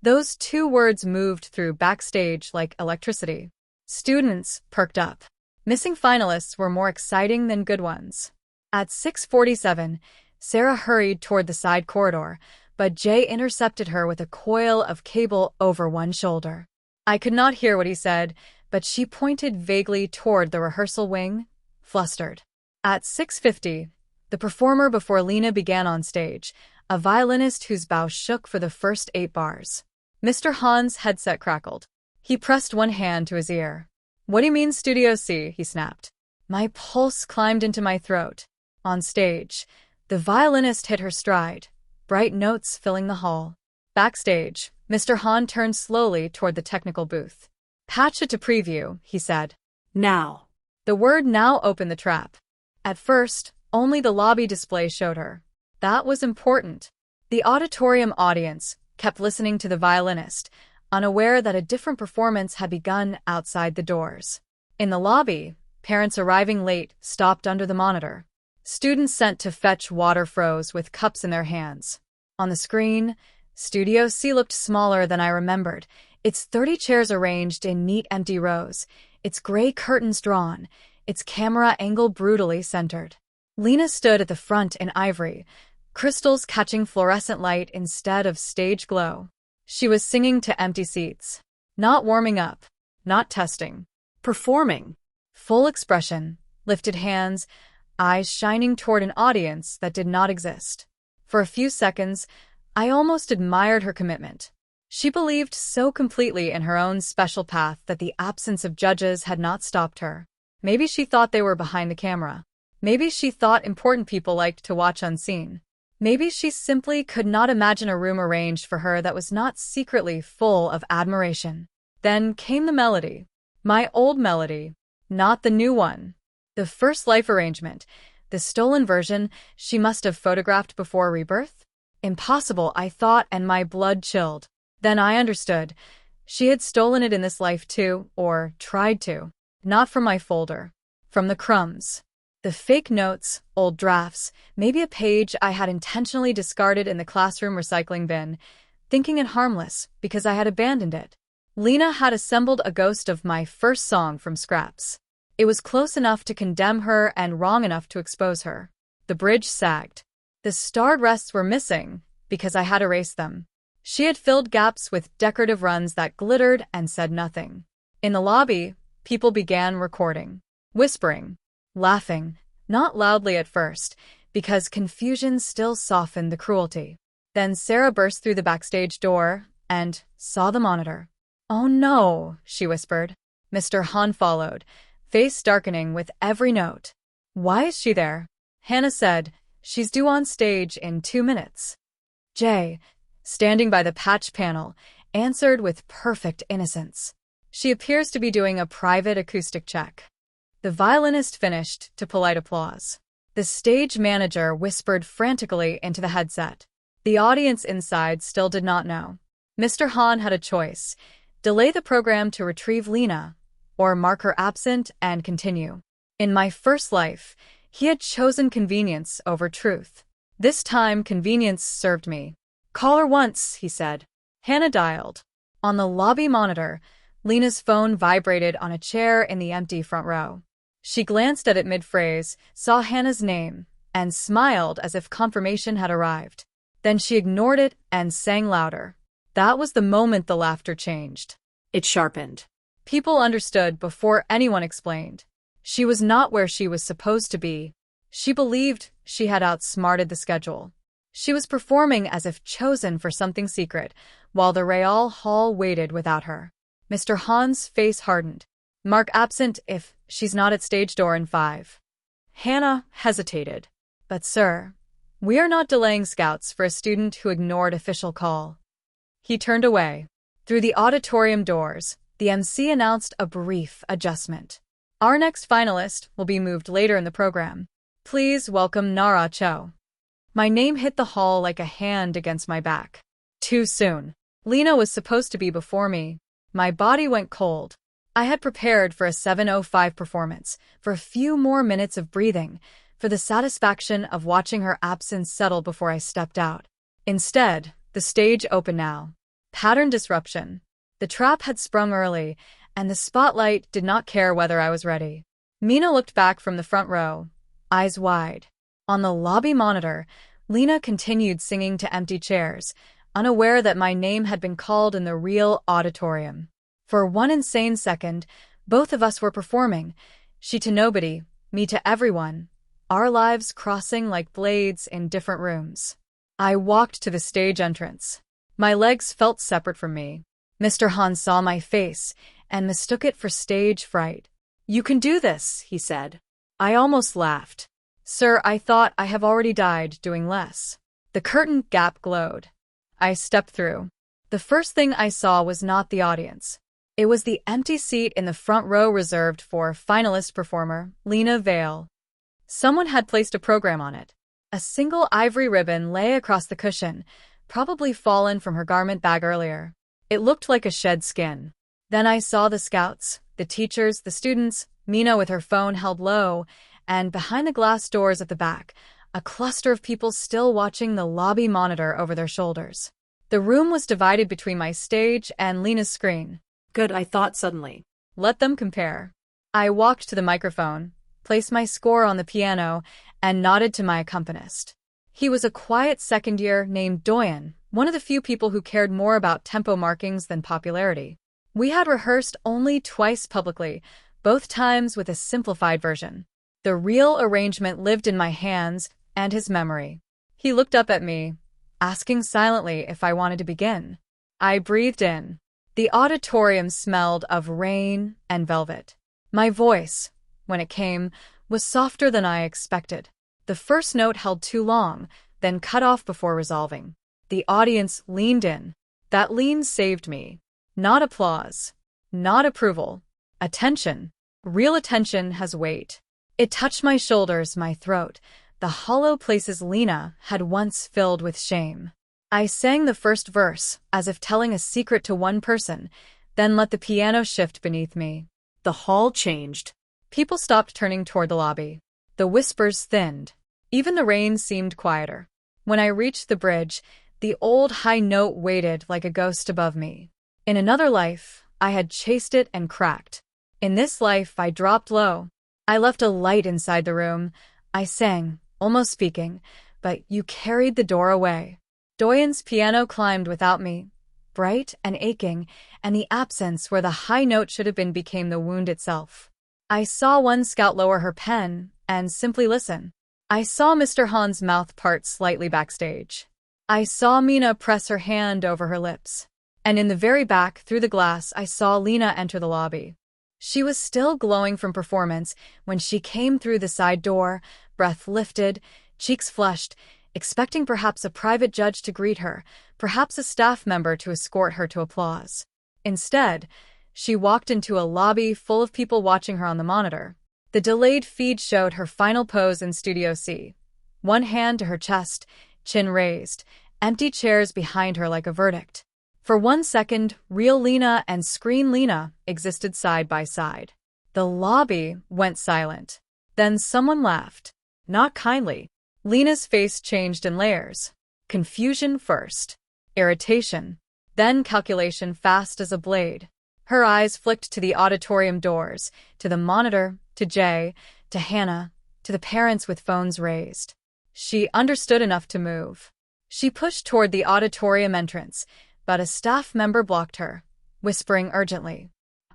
Those two words moved through backstage like electricity. Students perked up. Missing finalists were more exciting than good ones. At 6:47, Sarah hurried toward the side corridor, but Jay intercepted her with a coil of cable over one shoulder. I could not hear what he said, but she pointed vaguely toward the rehearsal wing, flustered. At 6:50, the performer before Lena began on stage, a violinist whose bow shook for the first 8 bars. Mr. Han's headset crackled. He pressed one hand to his ear. What do you mean Studio C? He snapped. My pulse climbed into my throat. On stage, the violinist hit her stride, bright notes filling the hall. Backstage, Mr. Han turned slowly toward the technical booth. Patch it to preview, he said. Now. The word now opened the trap. At first, only the lobby display showed her. That was important. The auditorium audience kept listening to the violinist, unaware that a different performance had begun outside the doors. In the lobby, parents arriving late stopped under the monitor. Students sent to fetch water froze with cups in their hands. On the screen, Studio C looked smaller than I remembered, its 30 chairs arranged in neat empty rows, its gray curtains drawn, its camera angle brutally centered. Lena stood at the front in ivory, crystals catching fluorescent light instead of stage glow. She was singing to empty seats. Not warming up. Not testing. Performing. Full expression, lifted hands, eyes shining toward an audience that did not exist. For a few seconds, I almost admired her commitment. She believed so completely in her own special path that the absence of judges had not stopped her. Maybe she thought they were behind the camera. Maybe she thought important people liked to watch unseen. Maybe she simply could not imagine a room arranged for her that was not secretly full of admiration. Then came the melody. My old melody, not the new one. The first life arrangement, the stolen version she must have photographed before Rebirth? Impossible, I thought, and my blood chilled. Then I understood. She had stolen it in this life too, or tried to. Not from my folder. From the crumbs. The fake notes, old drafts, maybe a page I had intentionally discarded in the classroom recycling bin, thinking it harmless because I had abandoned it. Lena had assembled a ghost of my first song from scraps. It was close enough to condemn her and wrong enough to expose her. The bridge sagged. The starred rests were missing because I had erased them. She had filled gaps with decorative runs that glittered and said nothing. In the lobby, people began recording, whispering, laughing, not loudly at first, because confusion still softened the cruelty. Then Sarah burst through the backstage door and saw the monitor. Oh no, she whispered. Mr. Han followed, face darkening with every note. Why is she there? Hannah said, she's due on stage in 2 minutes. Jay, standing by the patch panel, answered with perfect innocence. She appears to be doing a private acoustic check. The violinist finished to polite applause. The stage manager whispered frantically into the headset. The audience inside still did not know. Mr. Han had a choice: delay the program to retrieve Lena, or mark her absent and continue. In my first life, he had chosen convenience over truth. This time convenience served me. "Call her once," he said. Hannah dialed. On the lobby monitor, Lena's phone vibrated on a chair in the empty front row. She glanced at it mid-phrase, saw Hannah's name, and smiled as if confirmation had arrived. Then she ignored it and sang louder. That was the moment the laughter changed. It sharpened. People understood before anyone explained. She was not where she was supposed to be. She believed she had outsmarted the schedule. She was performing as if chosen for something secret, while the Real Hall waited without her. Mr. Han's face hardened. "Mark absent if she's not at stage door in 5. Hannah hesitated. "But sir, we are not delaying scouts for a student who ignored official call." He turned away. Through the auditorium doors, the MC announced a brief adjustment. "Our next finalist will be moved later in the program. Please welcome Nara Cho." My name hit the hall like a hand against my back. Too soon. Lena was supposed to be before me. My body went cold. I had prepared for a 7:05 performance, for a few more minutes of breathing, for the satisfaction of watching her absence settle before I stepped out. Instead, the stage opened now. Pattern disruption. The trap had sprung early, and the spotlight did not care whether I was ready. Mina looked back from the front row, eyes wide. On the lobby monitor, Lena continued singing to empty chairs, unaware that my name had been called in the real auditorium. For one insane second, both of us were performing, she to nobody, me to everyone, our lives crossing like blades in different rooms. I walked to the stage entrance. My legs felt separate from me. Mr. Han saw my face and mistook it for stage fright. "You can do this," he said. I almost laughed. "Sir, I thought I have already died doing less." The curtain gap glowed. I stepped through. The first thing I saw was not the audience. It was the empty seat in the front row reserved for finalist performer, Lena Vale. Someone had placed a program on it. A single ivory ribbon lay across the cushion, probably fallen from her garment bag earlier. It looked like a shed skin. Then I saw the scouts, the teachers, the students, Mina with her phone held low, and behind the glass doors at the back, a cluster of people still watching the lobby monitor over their shoulders. The room was divided between my stage and Lena's screen. Good, I thought suddenly. Let them compare. I walked to the microphone, placed my score on the piano, and nodded to my accompanist. He was a quiet second year named Doyen, one of the few people who cared more about tempo markings than popularity. We had rehearsed only twice publicly, both times with a simplified version. The real arrangement lived in my hands and his memory. He looked up at me, asking silently if I wanted to begin. I breathed in. The auditorium smelled of rain and velvet. My voice, when it came, was softer than I expected. The first note held too long, then cut off before resolving. The audience leaned in. That lean saved me. Not applause. Not approval. Attention. Real attention has weight. It touched my shoulders, my throat, the hollow places Lena had once filled with shame. I sang the first verse, as if telling a secret to one person, then let the piano shift beneath me. The hall changed. People stopped turning toward the lobby. The whispers thinned. Even the rain seemed quieter. When I reached the bridge, the old high note waited like a ghost above me. In another life, I had chased it and cracked. In this life, I dropped low. I left a light inside the room. I sang, almost speaking, but you carried the door away. Doyen's piano climbed without me, bright and aching, and the absence where the high note should have been became the wound itself. I saw one scout lower her pen and simply listen. I saw Mr. Han's mouth part slightly backstage. I saw Mina press her hand over her lips. And in the very back, through the glass, I saw Lena enter the lobby. She was still glowing from performance when she came through the side door, breath lifted, cheeks flushed, expecting perhaps a private judge to greet her, perhaps a staff member to escort her to applause. Instead, she walked into a lobby full of people watching her on the monitor. The delayed feed showed her final pose in Studio C. One hand to her chest, chin raised, empty chairs behind her like a verdict. For 1 second, real Lena and screen Lena existed side by side. The lobby went silent. Then someone laughed. Not kindly. Lena's face changed in layers. Confusion first. Irritation. Then calculation fast as a blade. Her eyes flicked to the auditorium doors, to the monitor, to Jay, to Hannah, to the parents with phones raised. She understood enough to move. She pushed toward the auditorium entrance, but a staff member blocked her, whispering urgently.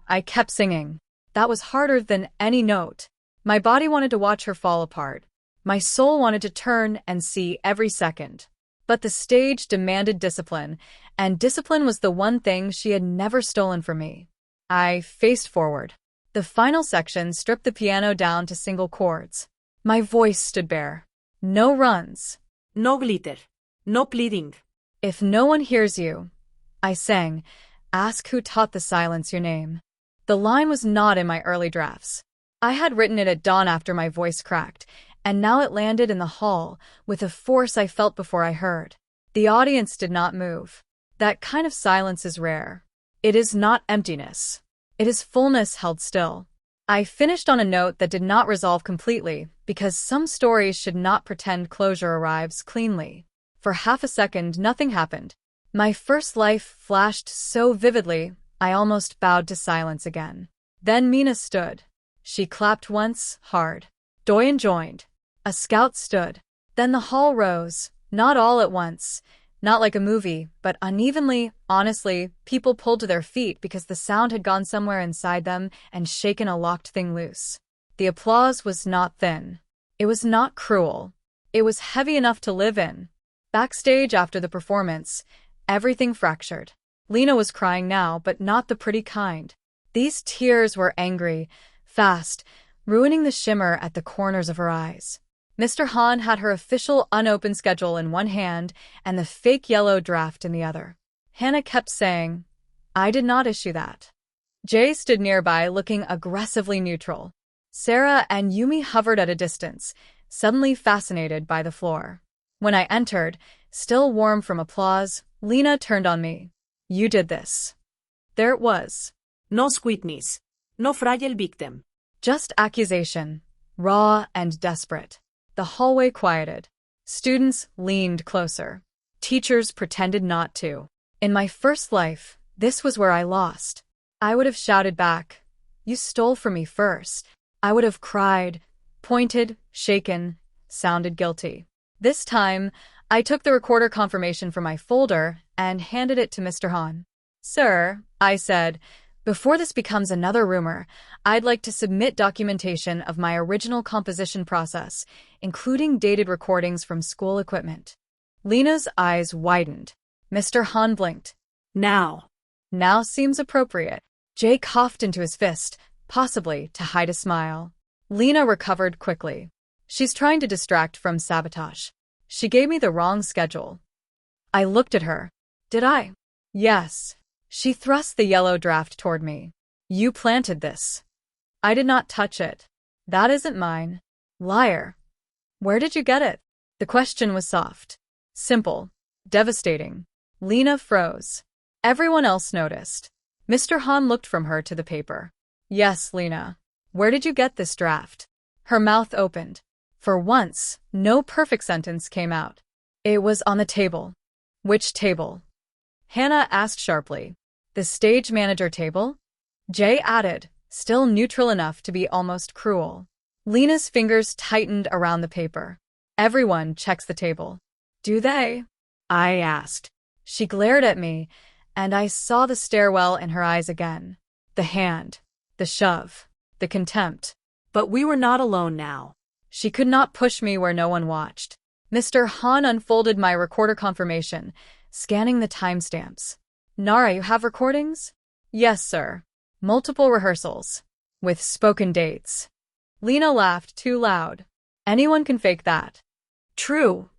I kept singing. That was harder than any note. My body wanted to watch her fall apart. My soul wanted to turn and see every second. But the stage demanded discipline, and discipline was the one thing she had never stolen from me. I faced forward. The final section stripped the piano down to single chords. My voice stood bare. No runs. No glitter. No pleading. If no one hears you, I sang, ask who taught the silence your name. The line was not in my early drafts. I had written it at dawn after my voice cracked, and now it landed in the hall with a force I felt before I heard. The audience did not move. That kind of silence is rare. It is not emptiness. It is fullness held still. I finished on a note that did not resolve completely, because some stories should not pretend closure arrives cleanly. For half a second, nothing happened. My first life flashed so vividly, I almost bowed to silence again. Then Mina stood. She clapped once, hard. Doyen joined. A scout stood. Then the hall rose, not all at once, not like a movie, but unevenly. Honestly, people pulled to their feet because the sound had gone somewhere inside them and shaken a locked thing loose. The applause was not thin. It was not cruel. It was heavy enough to live in. Backstage after the performance, everything fractured. Lena was crying now, but not the pretty kind. These tears were angry, fast, ruining the shimmer at the corners of her eyes. Mr. Han had her official unopened schedule in one hand and the fake yellow draft in the other. Hannah kept saying, I did not issue that. Jay stood nearby looking aggressively neutral. Sarah and Yumi hovered at a distance, suddenly fascinated by the floor. When I entered, still warm from applause, Lena turned on me. You did this. There it was. No sweetness. No fragile victim. Just accusation, raw and desperate. The hallway quieted. Students leaned closer. Teachers pretended not to. In my first life, this was where I lost. I would have shouted back, you stole from me first. I would have cried, pointed, shaken, sounded guilty. This time, I took the recorder confirmation from my folder and handed it to Mr. Han. Sir, I said, before this becomes another rumor, I'd like to submit documentation of my original composition process, including dated recordings from school equipment. Lena's eyes widened. Mr. Han blinked. Now. Now seems appropriate. Jay coughed into his fist, possibly to hide a smile. Lena recovered quickly. She's trying to distract from sabotage. She gave me the wrong schedule. I looked at her. Did I? Yes. She thrust the yellow draft toward me. You planted this. I did not touch it. That isn't mine. Liar. Where did you get it? The question was soft. Simple. Devastating. Lena froze. Everyone else noticed. Mr. Han looked from her to the paper. Yes, Lena. Where did you get this draft? Her mouth opened. For once, no perfect sentence came out. It was on the table. Which table? Hannah asked sharply. The stage manager table? Jay added, still neutral enough to be almost cruel. Lena's fingers tightened around the paper. Everyone checks the table. Do they? I asked. She glared at me, and I saw the stairwell in her eyes again. The hand, the shove, the contempt. But we were not alone now. She could not push me where no one watched. Mr. Han unfolded my recorder confirmation, scanning the timestamps. Nara, you have recordings? Yes, sir. Multiple rehearsals. With spoken dates. Lena laughed too loud. Anyone can fake that. True,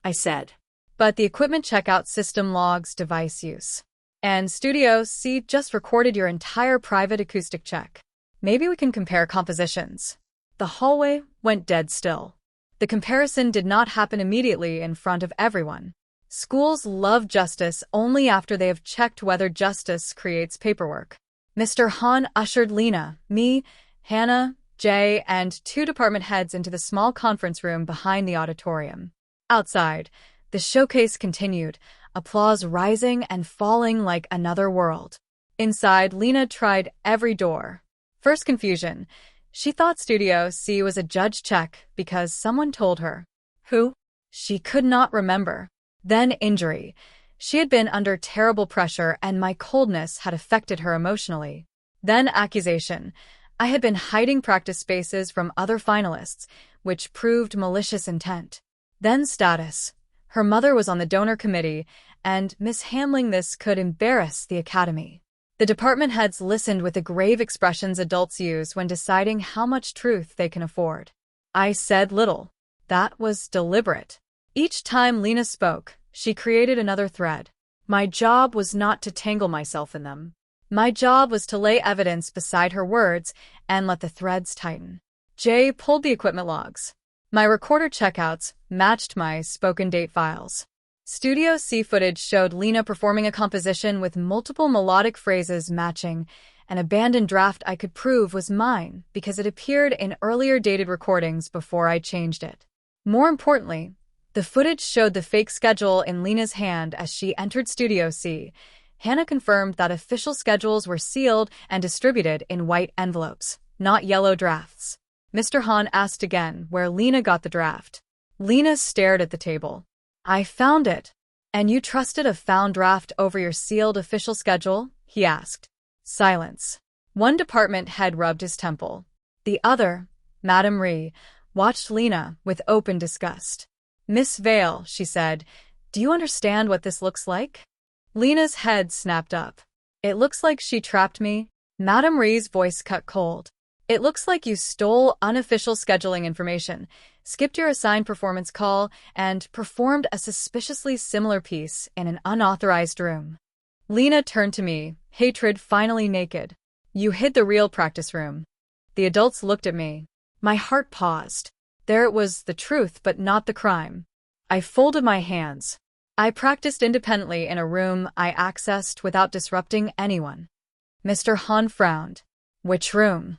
I said. But the equipment checkout system logs device use. And Studio C just recorded your entire private acoustic check. Maybe we can compare compositions. The hallway went dead still. The comparison did not happen immediately in front of everyone. Schools love justice only after they have checked whether justice creates paperwork. Mr. Han ushered Lena, me, Hannah, Jay, and two department heads into the small conference room behind the auditorium. Outside, the showcase continued, applause rising and falling like another world. Inside, Lena tried every door. First confusion. She thought Studio C was a judge check because someone told her. Who? She could not remember. Then injury. She had been under terrible pressure and my coldness had affected her emotionally. Then accusation. I had been hiding practice spaces from other finalists, which proved malicious intent. Then status. Her mother was on the donor committee, and mishandling this could embarrass the academy. The department heads listened with the grave expressions adults use when deciding how much truth they can afford. I said little. That was deliberate. Each time Lena spoke, she created another thread. My job was not to tangle myself in them. My job was to lay evidence beside her words and let the threads tighten. Jay pulled the equipment logs. My recorder checkouts matched my spoken date files. Studio C footage showed Lena performing a composition with multiple melodic phrases matching. An abandoned draft I could prove was mine because it appeared in earlier dated recordings before I changed it. More importantly, the footage showed the fake schedule in Lena's hand as she entered Studio C. Hannah confirmed that official schedules were sealed and distributed in white envelopes, not yellow drafts. Mr. Han asked again where Lena got the draft. Lena stared at the table. I found it. And you trusted a found draft over your sealed official schedule? He asked. Silence. One department head rubbed his temple. The other, Madame Rhee, watched Lena with open disgust. Miss Vale, she said, do you understand what this looks like? Lena's head snapped up. It looks like she trapped me. Madame Rhee's voice cut cold. It looks like you stole unofficial scheduling information, skipped your assigned performance call, and performed a suspiciously similar piece in an unauthorized room. Lena turned to me, hatred finally naked. You hid the real practice room. The adults looked at me. My heart paused. There it was, the truth, but not the crime. I folded my hands. I practiced independently in a room I accessed without disrupting anyone. Mr. Han frowned. Which room?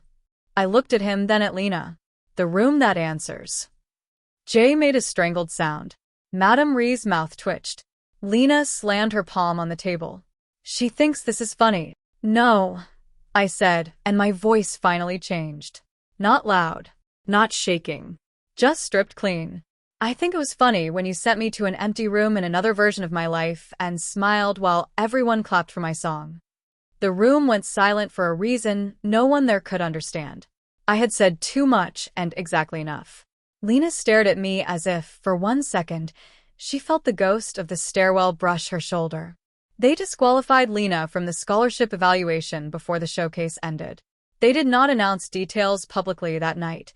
I looked at him, then at Lena. The room that answers. Jay made a strangled sound. Madame Rhee's mouth twitched. Lena slammed her palm on the table. She thinks this is funny. No, I said, and my voice finally changed. Not loud, not shaking, just stripped clean. I think it was funny when you sent me to an empty room in another version of my life and smiled while everyone clapped for my song. The room went silent for a reason no one there could understand. I had said too much and exactly enough. Lena stared at me as if, for 1 second, she felt the ghost of the stairwell brush her shoulder. They disqualified Lena from the scholarship evaluation before the showcase ended. They did not announce details publicly that night.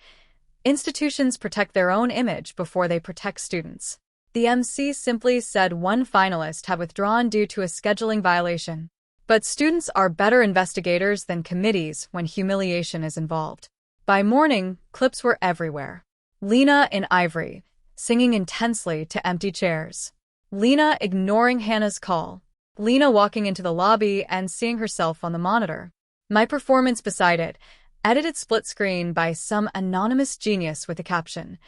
Institutions protect their own image before they protect students. The MC simply said one finalist had withdrawn due to a scheduling violation. But students are better investigators than committees when humiliation is involved. By morning, clips were everywhere. Lena in ivory, singing intensely to empty chairs. Lena ignoring Hannah's call. Lena walking into the lobby and seeing herself on the monitor. My performance beside it, edited split screen by some anonymous genius with a caption.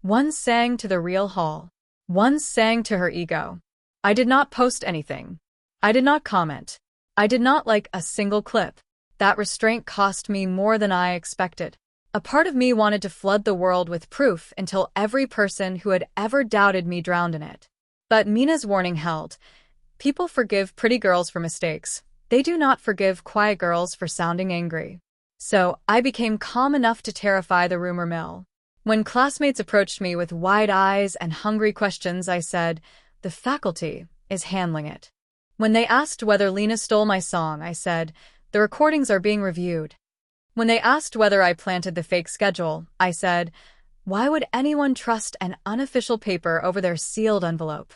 One sang to the real hall. One sang to her ego. I did not post anything. I did not comment. I did not like a single clip. That restraint cost me more than I expected. A part of me wanted to flood the world with proof until every person who had ever doubted me drowned in it. But Mina's warning held. People forgive pretty girls for mistakes. They do not forgive quiet girls for sounding angry. So I became calm enough to terrify the rumor mill. When classmates approached me with wide eyes and hungry questions, I said, the faculty is handling it. When they asked whether Lena stole my song, I said, the recordings are being reviewed. When they asked whether I planted the fake schedule, I said, why would anyone trust an unofficial paper over their sealed envelope?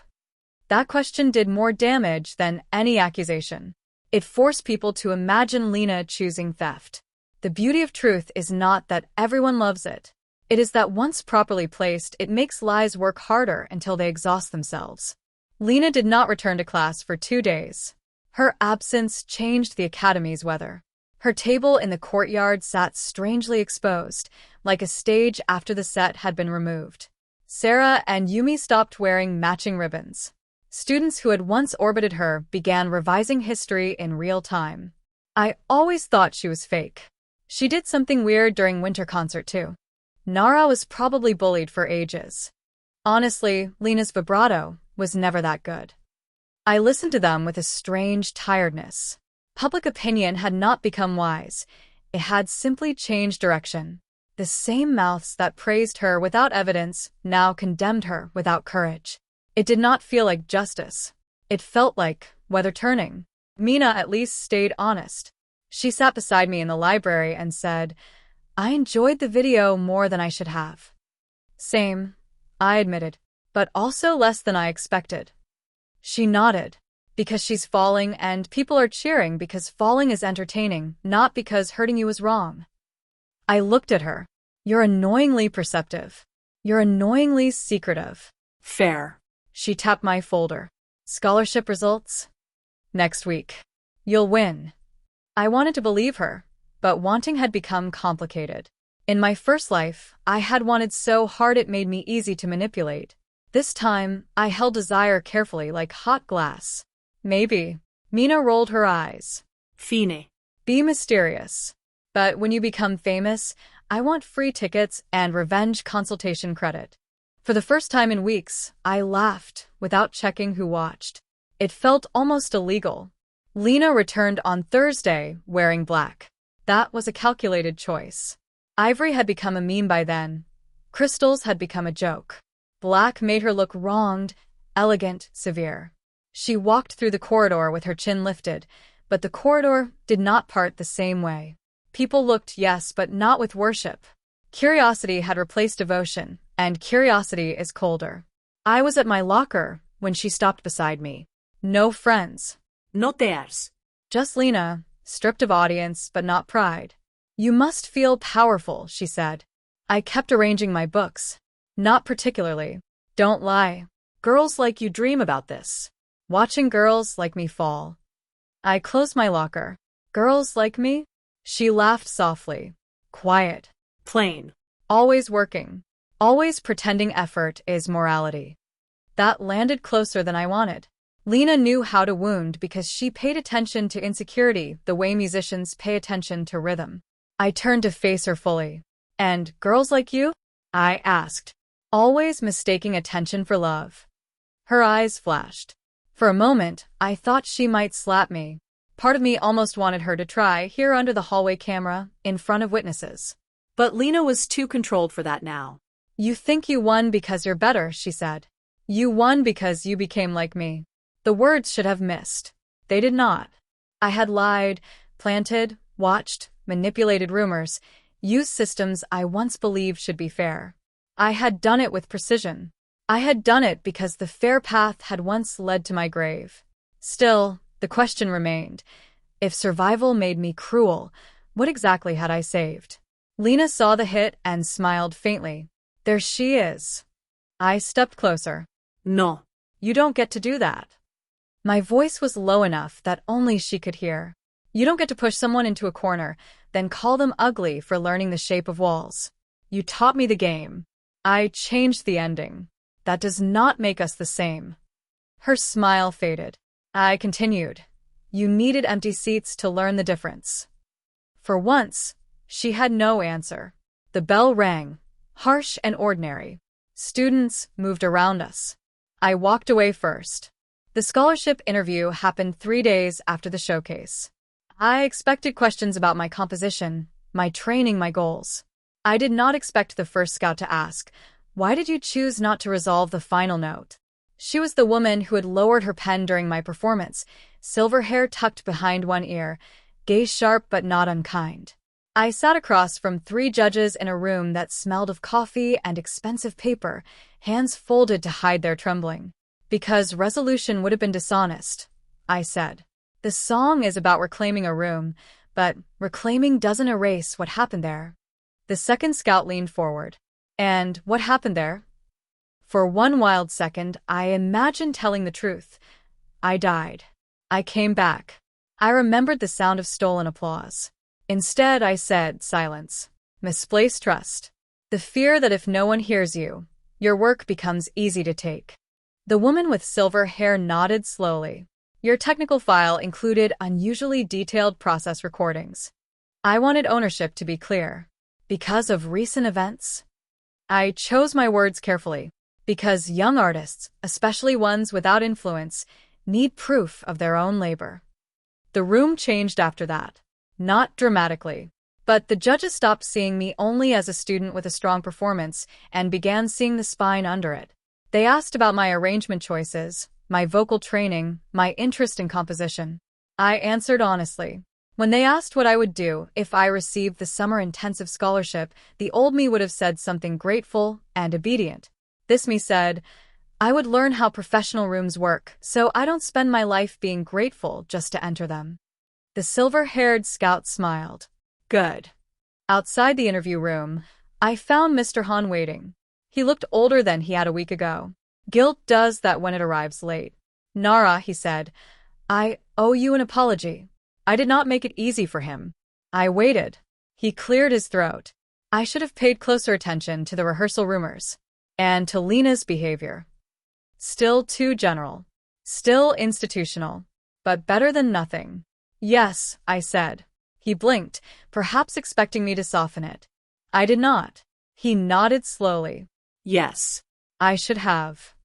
That question did more damage than any accusation. It forced people to imagine Lena choosing theft. The beauty of truth is not that everyone loves it. It is that once properly placed, it makes lies work harder until they exhaust themselves. Lena did not return to class for 2 days. Her absence changed the academy's weather. Her table in the courtyard sat strangely exposed, like a stage after the set had been removed. Sarah and Yumi stopped wearing matching ribbons. Students who had once orbited her began revising history in real time. I always thought she was fake. She did something weird during winter concert too. Nara was probably bullied for ages. Honestly, Lena's vibrato was never that good. I listened to them with a strange tiredness. Public opinion had not become wise. It had simply changed direction. The same mouths that praised her without evidence now condemned her without courage. It did not feel like justice. It felt like weather turning. Mina at least stayed honest. She sat beside me in the library and said, "I enjoyed the video more than I should have." Same, I admitted, but also less than I expected. She nodded. Because she's falling and people are cheering because falling is entertaining, not because hurting you is wrong. I looked at her. You're annoyingly perceptive. You're annoyingly secretive. Fair. She tapped my folder. Scholarship results? Next week. You'll win. I wanted to believe her, but wanting had become complicated. In my first life, I had wanted so hard it made me easy to manipulate. This time, I held desire carefully like hot glass. Maybe. Mina rolled her eyes. Fine. Be mysterious. But when you become famous, I want free tickets and revenge consultation credit. For the first time in weeks, I laughed without checking who watched. It felt almost illegal. Lena returned on Thursday wearing black. That was a calculated choice. Ivory had become a meme by then. Crystals had become a joke. Black made her look wronged, elegant, severe. She walked through the corridor with her chin lifted, but the corridor did not part the same way. People looked, yes, but not with worship. Curiosity had replaced devotion, and curiosity is colder. I was at my locker when she stopped beside me. No friends. No tears. Just Lena, stripped of audience but not pride. You must feel powerful, she said. I kept arranging my books. Not particularly. Don't lie. Girls like you dream about this. Watching girls like me fall. I closed my locker. Girls like me? She laughed softly. Quiet. Plain. Always working. Always pretending effort is morality. That landed closer than I wanted. Lena knew how to wound because she paid attention to insecurity the way musicians pay attention to rhythm. I turned to face her fully. And girls like you? I asked. Always mistaking attention for love. Her eyes flashed. For a moment, I thought she might slap me. Part of me almost wanted her to try here under the hallway camera, in front of witnesses. But Lena was too controlled for that now. You think you won because you're better, she said. You won because you became like me. The words should have missed. They did not. I had lied, planted, watched, manipulated rumors, used systems I once believed should be fair. I had done it with precision. I had done it because the fair path had once led to my grave. Still, the question remained. If survival made me cruel, what exactly had I saved? Lena saw the hit and smiled faintly. There she is. I stepped closer. No. You don't get to do that. My voice was low enough that only she could hear. You don't get to push someone into a corner, then call them ugly for learning the shape of walls. You taught me the game. I changed the ending. That does not make us the same. Her smile faded. I continued. You needed empty seats to learn the difference. For once, she had no answer. The bell rang, harsh and ordinary. Students moved around us. I walked away first. The scholarship interview happened 3 days after the showcase. I expected questions about my composition, my training, my goals. I did not expect the first scout to ask, "Why did you choose not to resolve the final note?" She was the woman who had lowered her pen during my performance, silver hair tucked behind one ear, gaze sharp but not unkind. I sat across from 3 judges in a room that smelled of coffee and expensive paper, hands folded to hide their trembling. Because resolution would have been dishonest, I said. The song is about reclaiming a room, but reclaiming doesn't erase what happened there. The second scout leaned forward. And what happened there? For one wild second, I imagined telling the truth. I died. I came back. I remembered the sound of stolen applause. Instead, I said, silence. Misplaced trust. The fear that if no one hears you, your work becomes easy to take. The woman with silver hair nodded slowly. Your technical file included unusually detailed process recordings. I wanted ownership, to be clear. Because of recent events? I chose my words carefully. Because young artists, especially ones without influence, need proof of their own labor. The room changed after that. Not dramatically. But the judges stopped seeing me only as a student with a strong performance and began seeing the spine under it. They asked about my arrangement choices, my vocal training, my interest in composition. I answered honestly. When they asked what I would do if I received the summer intensive scholarship, the old me would have said something grateful and obedient. This me said, I would learn how professional rooms work, so I don't spend my life being grateful just to enter them. The silver-haired scout smiled. Good. Outside the interview room, I found Mr. Han waiting. He looked older than he had a week ago. Guilt does that when it arrives late. Nara, he said, I owe you an apology. I did not make it easy for him. I waited. He cleared his throat. I should have paid closer attention to the rehearsal rumors. And to Lena's behavior. Still too general. Still institutional. But better than nothing. Yes, I said. He blinked, perhaps expecting me to soften it. I did not. He nodded slowly. Yes. I should have.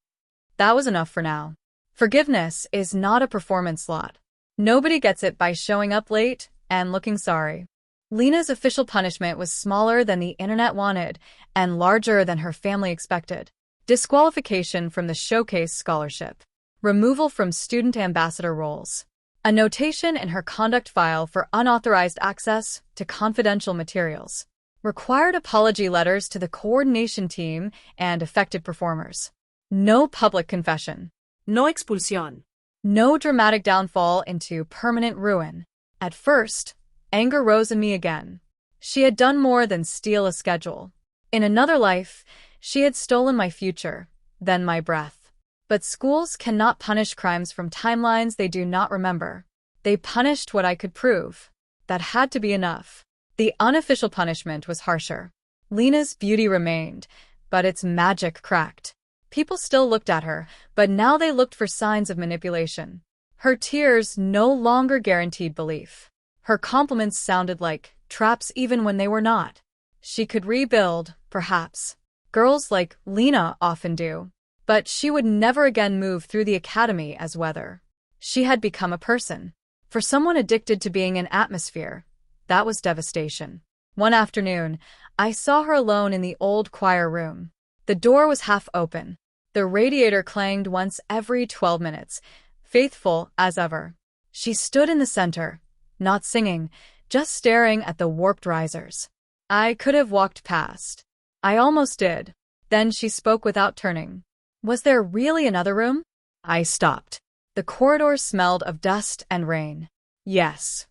That was enough for now. Forgiveness is not a performance lot. Nobody gets it by showing up late and looking sorry. Lena's official punishment was smaller than the internet wanted and larger than her family expected. Disqualification from the showcase scholarship. Removal from student ambassador roles. A notation in her conduct file for unauthorized access to confidential materials. Required apology letters to the coordination team and affected performers. No public confession. No expulsión. No dramatic downfall into permanent ruin. At first, anger rose in me again. She had done more than steal a schedule. In another life, she had stolen my future, then my breath. But schools cannot punish crimes from timelines they do not remember. They punished what I could prove. That had to be enough. The unofficial punishment was harsher. Lena's beauty remained, but its magic cracked. People still looked at her, but now they looked for signs of manipulation. Her tears no longer guaranteed belief. Her compliments sounded like traps even when they were not. She could rebuild, perhaps. Girls like Lena often do. But she would never again move through the academy as weather. She had become a person. For someone addicted to being an atmosphere, that was devastation. One afternoon, I saw her alone in the old choir room. The door was half open. The radiator clanged once every 12 minutes, faithful as ever. She stood in the center, not singing, just staring at the warped risers. I could have walked past. I almost did. Then she spoke without turning. Was there really another room? I stopped. The corridor smelled of dust and rain. Yes.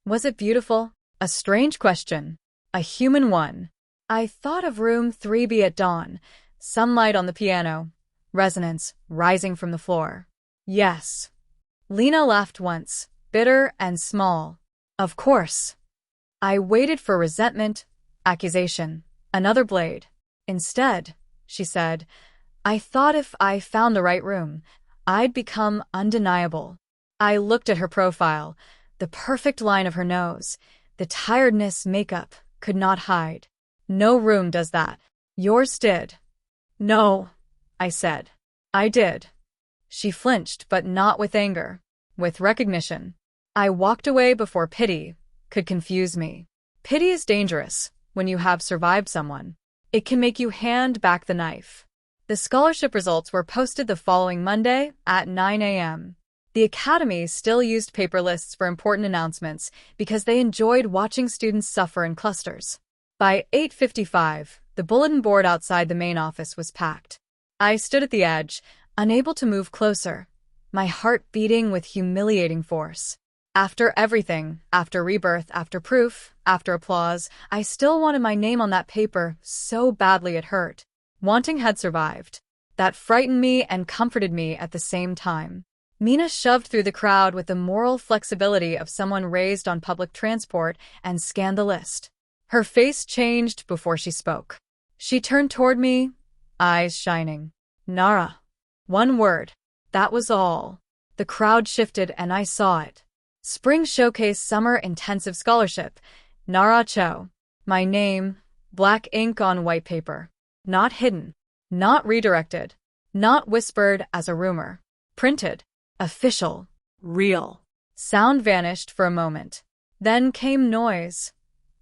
Was it beautiful? A strange question. A human one. I thought of room 3B at dawn. Sunlight on the piano. Resonance rising from the floor. Yes. Lena laughed once, bitter and small. Of course. I waited for resentment, accusation, another blade. Instead, she said, I thought if I found the right room, I'd become undeniable. I looked at her profile, the perfect line of her nose, the tiredness makeup could not hide. No room does that. Yours did. No, I said. I did. She flinched, but not with anger, with recognition. I walked away before pity could confuse me. Pity is dangerous when you have survived someone. It can make you hand back the knife. The scholarship results were posted the following Monday at 9 a.m. The academy still used paper lists for important announcements because they enjoyed watching students suffer in clusters. By 8:55, the bulletin board outside the main office was packed. I stood at the edge, unable to move closer, my heart beating with humiliating force. After everything, after rebirth, after proof, after applause, I still wanted my name on that paper so badly it hurt. Wanting had survived. That frightened me and comforted me at the same time. Mina shoved through the crowd with the moral flexibility of someone raised on public transport and scanned the list. Her face changed before she spoke. She turned toward me, eyes shining. Nara. One word. That was all. The crowd shifted and I saw it. Spring Showcase Summer Intensive Scholarship. Nara Cho. My name, black ink on white paper. Not hidden. Not redirected. Not whispered as a rumor. Printed. Official. Real. Sound vanished for a moment. Then came noise.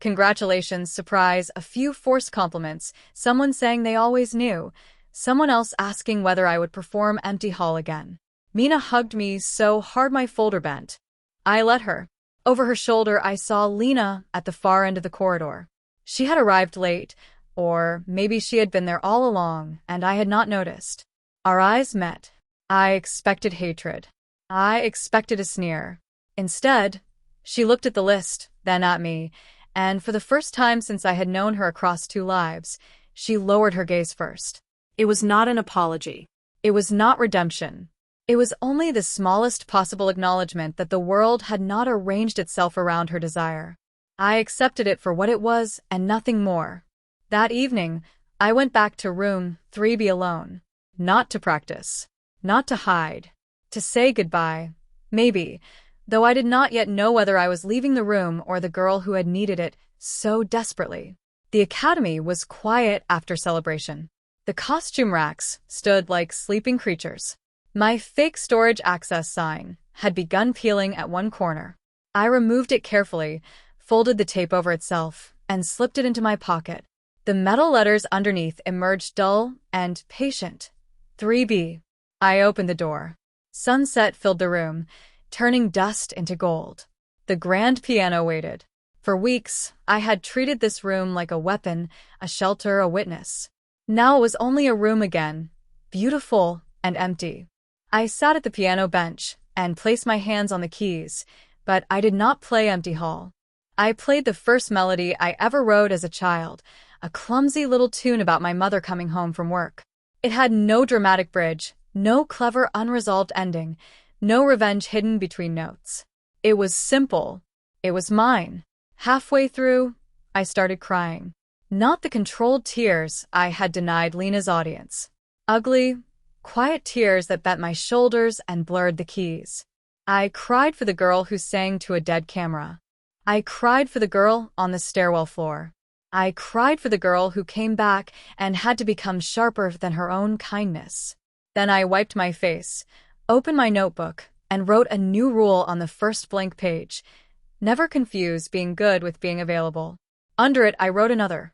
Congratulations, surprise, a few forced compliments, someone saying they always knew, someone else asking whether I would perform Empty Hall again. Mina hugged me so hard my folder bent. I let her. Over her shoulder, I saw Lena at the far end of the corridor. She had arrived late, or maybe she had been there all along, and I had not noticed. Our eyes met. I expected hatred. I expected a sneer. Instead, she looked at the list, then at me, and for the first time since I had known her across 2 lives, she lowered her gaze first. It was not an apology. It was not redemption. It was only the smallest possible acknowledgement that the world had not arranged itself around her desire. I accepted it for what it was and nothing more. That evening, I went back to room 3B alone. Not to practice. Not to hide. To say goodbye. Maybe, though I did not yet know whether I was leaving the room or the girl who had needed it so desperately. The academy was quiet after celebration. The costume racks stood like sleeping creatures. My fake storage access sign had begun peeling at one corner. I removed it carefully, folded the tape over itself, and slipped it into my pocket. The metal letters underneath emerged dull and patient. 3B. I opened the door. Sunset filled the room, turning dust into gold. The grand piano waited. For weeks, I had treated this room like a weapon, a shelter, a witness. Now it was only a room again, beautiful and empty. I sat at the piano bench and placed my hands on the keys, but I did not play Empty Hall. I played the first melody I ever wrote as a child, a clumsy little tune about my mother coming home from work. It had no dramatic bridge, no clever unresolved ending, no revenge hidden between notes. It was simple. It was mine. Halfway through, I started crying. Not the controlled tears I had denied Lena's audience. Ugly, quiet tears that bent my shoulders and blurred the keys. I cried for the girl who sang to a dead camera. I cried for the girl on the stairwell floor. I cried for the girl who came back and had to become sharper than her own kindness. Then I wiped my face, opened my notebook, and wrote a new rule on the first blank page. Never confuse being good with being available. Under it, I wrote another.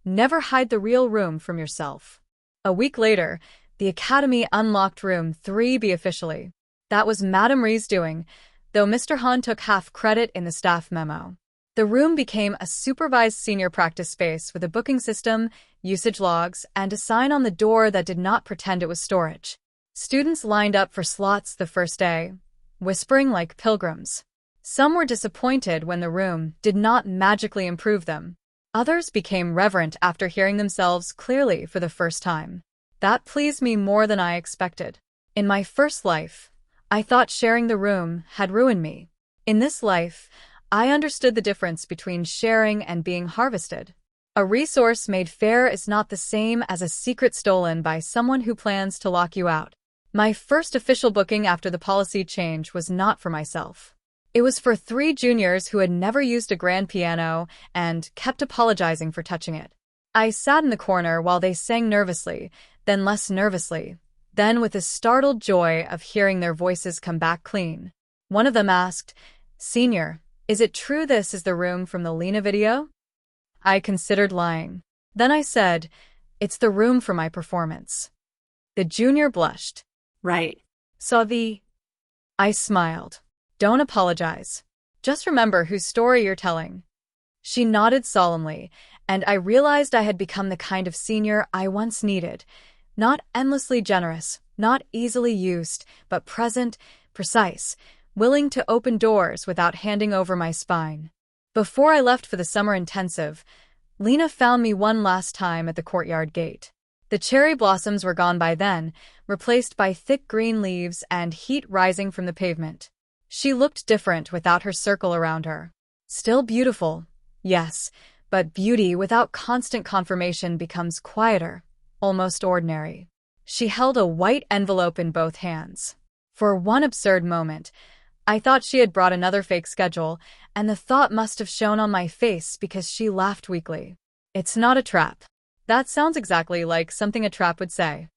Never hide the real room from yourself. A week later, the Academy unlocked room 3B officially. That was Madame Rie's doing, though Mr. Han took half credit in the staff memo. The room became a supervised senior practice space with a booking system, usage logs, and a sign on the door that did not pretend it was storage. Students lined up for slots the first day, whispering like pilgrims. Some were disappointed when the room did not magically improve them. Others became reverent after hearing themselves clearly for the first time. That pleased me more than I expected. In my first life, I thought sharing the room had ruined me. In this life, I understood the difference between sharing and being harvested. A resource made fair is not the same as a secret stolen by someone who plans to lock you out. My first official booking after the policy change was not for myself. It was for 3 juniors who had never used a grand piano and kept apologizing for touching it. I sat in the corner while they sang nervously, then less nervously, then with a startled joy of hearing their voices come back clean. One of them asked, "Senior, is it true this is the room from the Lena video?" I considered lying. Then I said, "It's the room for my performance." The junior blushed. Right. Saw the... I smiled. Don't apologize. Just remember whose story you're telling. She nodded solemnly, and I realized I had become the kind of senior I once needed. Not endlessly generous, not easily used, but present, precise, willing to open doors without handing over my spine. Before I left for the summer intensive, Lena found me one last time at the courtyard gate. The cherry blossoms were gone by then, replaced by thick green leaves and heat rising from the pavement. She looked different without her circle around her. Still beautiful, yes, but beauty without constant confirmation becomes quieter, almost ordinary. She held a white envelope in both hands. For one absurd moment, I thought she had brought another fake schedule, and the thought must have shown on my face because she laughed weakly. "It's not a trap." That sounds exactly like something a trap would say.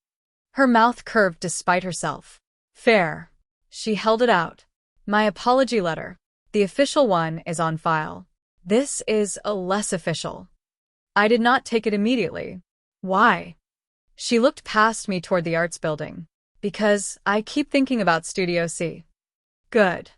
Her mouth curved despite herself. "Fair." She held it out. "My apology letter. The official one is on file. This is a less official." I did not take it immediately. "Why?" She looked past me toward the arts building. "Because I keep thinking about Studio C." "Good."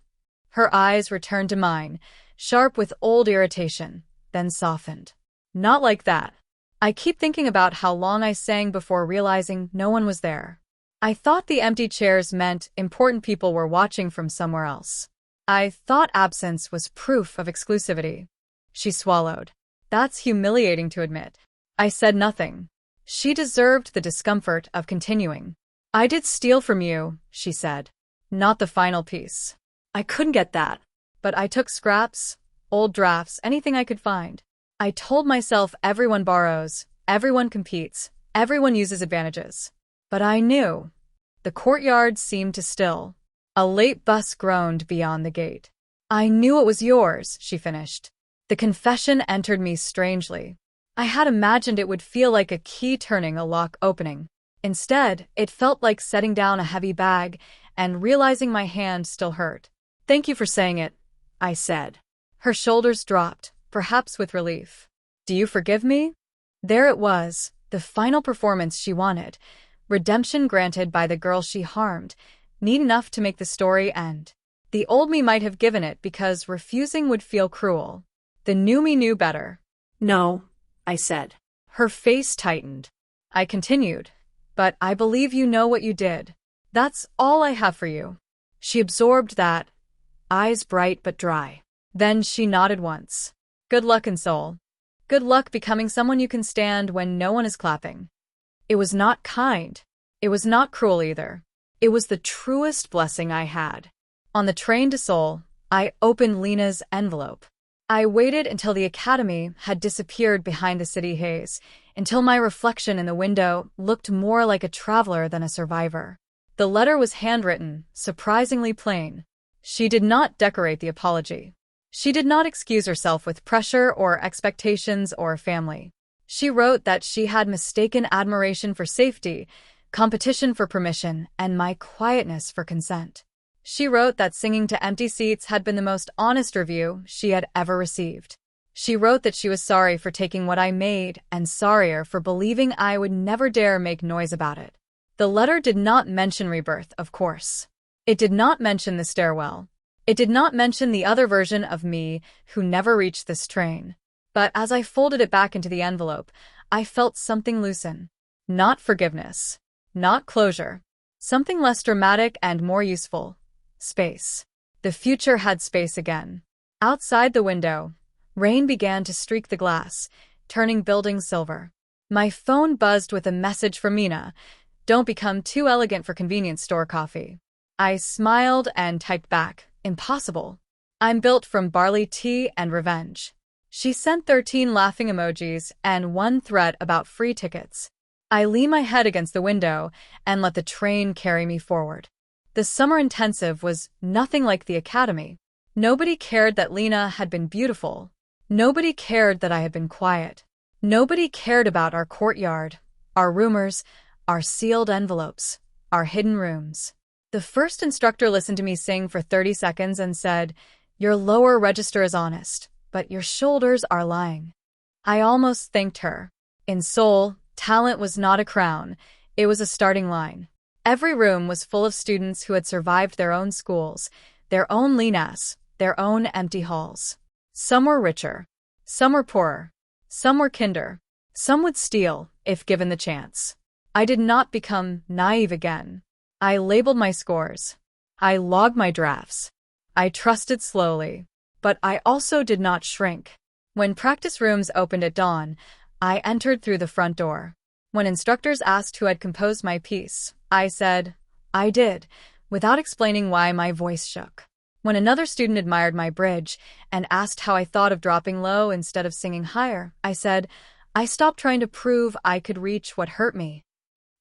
Her eyes returned to mine, sharp with old irritation, then softened. "Not like that. I keep thinking about how long I sang before realizing no one was there. I thought the empty chairs meant important people were watching from somewhere else. I thought absence was proof of exclusivity." She swallowed. "That's humiliating to admit." I said nothing. She deserved the discomfort of continuing. "I did steal from you," she said. "Not the final piece. I couldn't get that. But I took scraps, old drafts, anything I could find. I told myself everyone borrows, everyone competes, everyone uses advantages. But I knew." The courtyard seemed to still. A late bus groaned beyond the gate. "I knew it was yours," she finished. The confession entered me strangely. I had imagined it would feel like a key turning a lock opening. Instead, it felt like setting down a heavy bag and realizing my hand still hurt. "Thank you for saying it," I said. Her shoulders dropped, perhaps with relief. "Do you forgive me?" There it was, the final performance she wanted. Redemption granted by the girl she harmed, neat enough to make the story end. The old me might have given it because refusing would feel cruel. The new me knew better. "No," I said. Her face tightened. I continued, "But I believe you know what you did. That's all I have for you." She absorbed that, eyes bright but dry. Then she nodded once. "Good luck in Seoul. Good luck becoming someone you can stand when no one is clapping." It was not kind. It was not cruel either. It was the truest blessing I had. On the train to Seoul, I opened Lena's envelope. I waited until the academy had disappeared behind the city haze, until my reflection in the window looked more like a traveler than a survivor. The letter was handwritten, surprisingly plain. She did not decorate the apology. She did not excuse herself with pressure or expectations or family. She wrote that she had mistaken admiration for safety, competition for permission, and my quietness for consent. She wrote that singing to empty seats had been the most honest review she had ever received. She wrote that she was sorry for taking what I made and sorrier for believing I would never dare make noise about it. The letter did not mention Rebirth, of course. It did not mention the stairwell. It did not mention the other version of me who never reached this train. But as I folded it back into the envelope, I felt something loosen. Not forgiveness. Not closure. Something less dramatic and more useful. Space. The future had space again. Outside the window, rain began to streak the glass, turning buildings silver. My phone buzzed with a message from Mina. "Don't become too elegant for convenience store coffee." I smiled and typed back, "Impossible. I'm built from barley tea and revenge." She sent 13 laughing emojis and one threat about free tickets. I leaned my head against the window and let the train carry me forward. The summer intensive was nothing like the academy. Nobody cared that Lena had been beautiful. Nobody cared that I had been quiet. Nobody cared about our courtyard, our rumors, our sealed envelopes, our hidden rooms. The first instructor listened to me sing for 30 seconds and said, "Your lower register is honest, but your shoulders are lying." I almost thanked her. In Seoul, talent was not a crown, it was a starting line. Every room was full of students who had survived their own schools, their own Lenas, their own empty halls. Some were richer. Some were poorer. Some were kinder. Some would steal, if given the chance. I did not become naive again. I labeled my scores. I logged my drafts. I trusted slowly. But I also did not shrink. When practice rooms opened at dawn, I entered through the front door. When instructors asked who had composed my piece, I said, I did, without explaining why my voice shook. When another student admired my bridge and asked how I thought of dropping low instead of singing higher, I said, I stopped trying to prove I could reach what hurt me.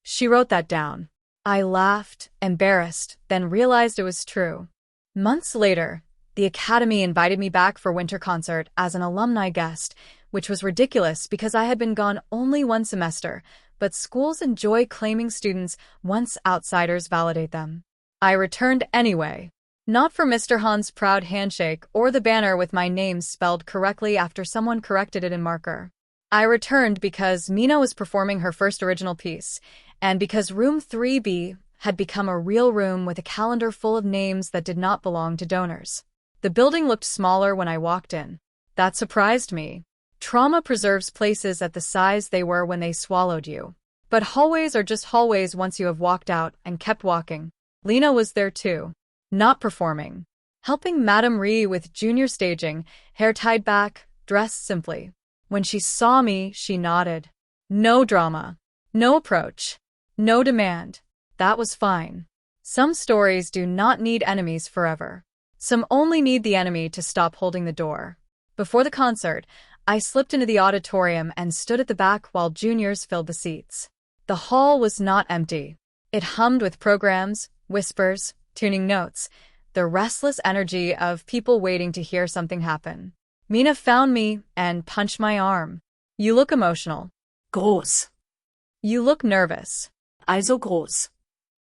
She wrote that down. I laughed, embarrassed, then realized it was true. Months later, the Academy invited me back for winter concert as an alumni guest, which was ridiculous because I had been gone only one semester, but schools enjoy claiming students once outsiders validate them. I returned anyway. Not for Mr. Han's proud handshake or the banner with my name spelled correctly after someone corrected it in marker. I returned because Mina was performing her first original piece, and because room 3B had become a real room with a calendar full of names that did not belong to donors. The building looked smaller when I walked in. That surprised me. Trauma preserves places at the size they were when they swallowed you. But hallways are just hallways once you have walked out and kept walking. Lena was there too. Not performing. Helping Madame Ree with junior staging, hair tied back, dressed simply. When she saw me, she nodded. No drama. No approach. No demand. That was fine. Some stories do not need enemies forever. Some only need the enemy to stop holding the door. Before the concert, I slipped into the auditorium and stood at the back while juniors filled the seats. The hall was not empty. It hummed with programs, whispers, tuning notes, the restless energy of people waiting to hear something happen. Mina found me and punched my arm. You look emotional. Groß. You look nervous. Also groß.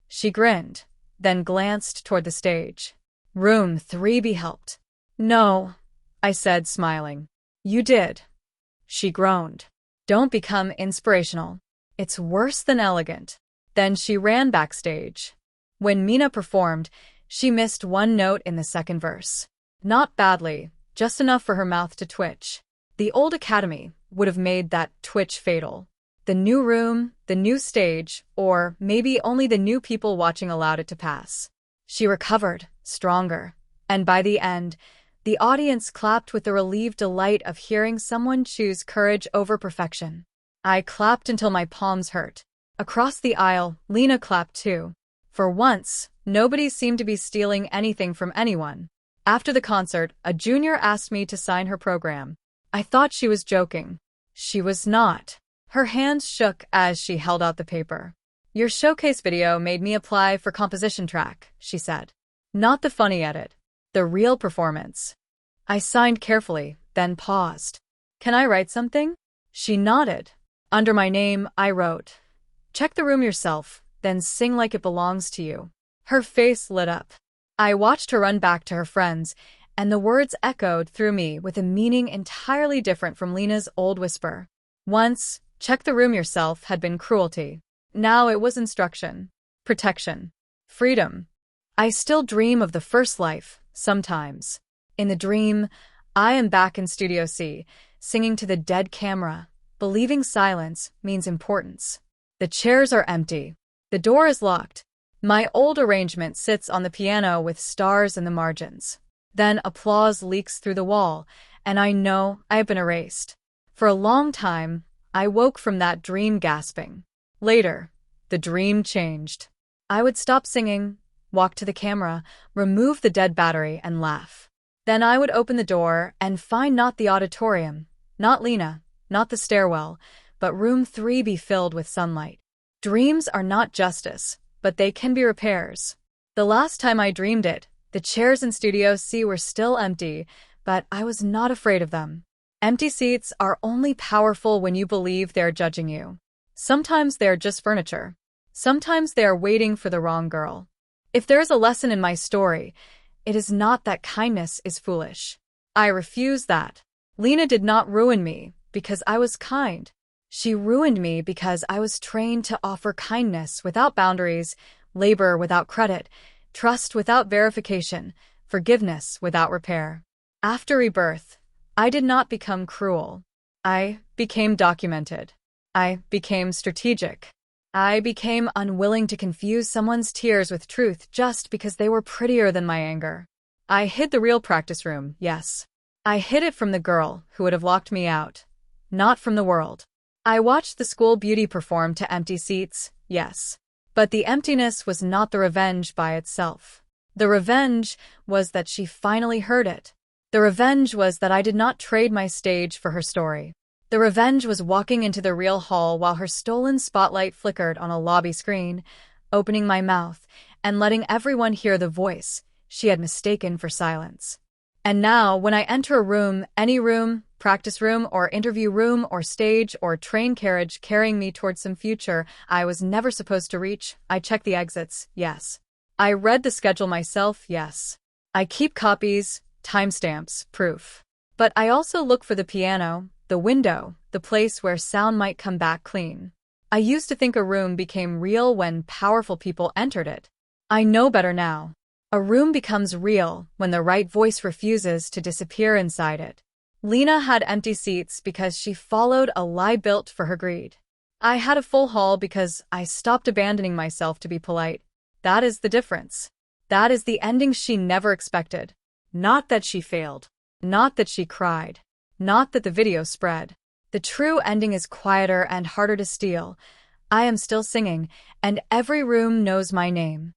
She grinned, then glanced toward the stage. Room 3B helped. No, I said, smiling. You did. She groaned. Don't become inspirational. It's worse than elegant. Then she ran backstage. When Mina performed, she missed one note in the second verse. Not badly, just enough for her mouth to twitch. The old Academy would have made that twitch fatal. The new room, the new stage, or maybe only the new people watching allowed it to pass. She recovered, stronger, and by the end, the audience clapped with the relieved delight of hearing someone choose courage over perfection. I clapped until my palms hurt. Across the aisle, Lena clapped too. For once, nobody seemed to be stealing anything from anyone. After the concert, a junior asked me to sign her program. I thought she was joking. She was not. Her hands shook as she held out the paper. Your showcase video made me apply for composition track, she said. Not the funny edit. The real performance. I signed carefully, then paused. Can I write something? She nodded. Under my name, I wrote, check the room yourself, then sing like it belongs to you. Her face lit up. I watched her run back to her friends, and the words echoed through me with a meaning entirely different from Lena's old whisper. Once, check the room yourself had been cruelty. Now it was instruction, protection, freedom. I still dream of the first life, sometimes. In the dream, I am back in Studio C, singing to the dead camera, believing silence means importance. The chairs are empty. The door is locked. My old arrangement sits on the piano with stars in the margins. Then applause leaks through the wall, and I know I have been erased. For a long time, I woke from that dream gasping. Later, the dream changed. I would stop singing, walk to the camera, remove the dead battery, and laugh. Then I would open the door and find not the auditorium, not Lena, not the stairwell, but room 3B filled with sunlight. Dreams are not justice, but they can be repairs. The last time I dreamed it, the chairs in Studio C were still empty, but I was not afraid of them. Empty seats are only powerful when you believe they're judging you. Sometimes they're just furniture. Sometimes they are waiting for the wrong girl. If there is a lesson in my story, it is not that kindness is foolish. I refuse that. Lena did not ruin me because I was kind. She ruined me because I was trained to offer kindness without boundaries, labor without credit, trust without verification, forgiveness without repair. After Rebirth, I did not become cruel. I became documented. I became strategic. I became unwilling to confuse someone's tears with truth just because they were prettier than my anger. I hid the real practice room, yes. I hid it from the girl who would have locked me out. Not from the world. I watched the school beauty perform to empty seats, yes. But the emptiness was not the revenge by itself. The revenge was that she finally heard it. The revenge was that I did not trade my stage for her story. The revenge was walking into the real hall while her stolen spotlight flickered on a lobby screen, opening my mouth and letting everyone hear the voice she had mistaken for silence. And now, when I enter a room, any room, practice room or interview room or stage or train carriage carrying me towards some future I was never supposed to reach, I check the exits, yes. I read the schedule myself, yes. I keep copies, timestamps, proof. But I also look for the piano, the window, the place where sound might come back clean. I used to think a room became real when powerful people entered it. I know better now. A room becomes real when the right voice refuses to disappear inside it. Lena had empty seats because she followed a lie built for her greed. I had a full hall because I stopped abandoning myself to be polite. That is the difference. That is the ending she never expected. Not that she failed. Not that she cried. Not that the video spread. The true ending is quieter and harder to steal. I am still singing, and every room knows my name.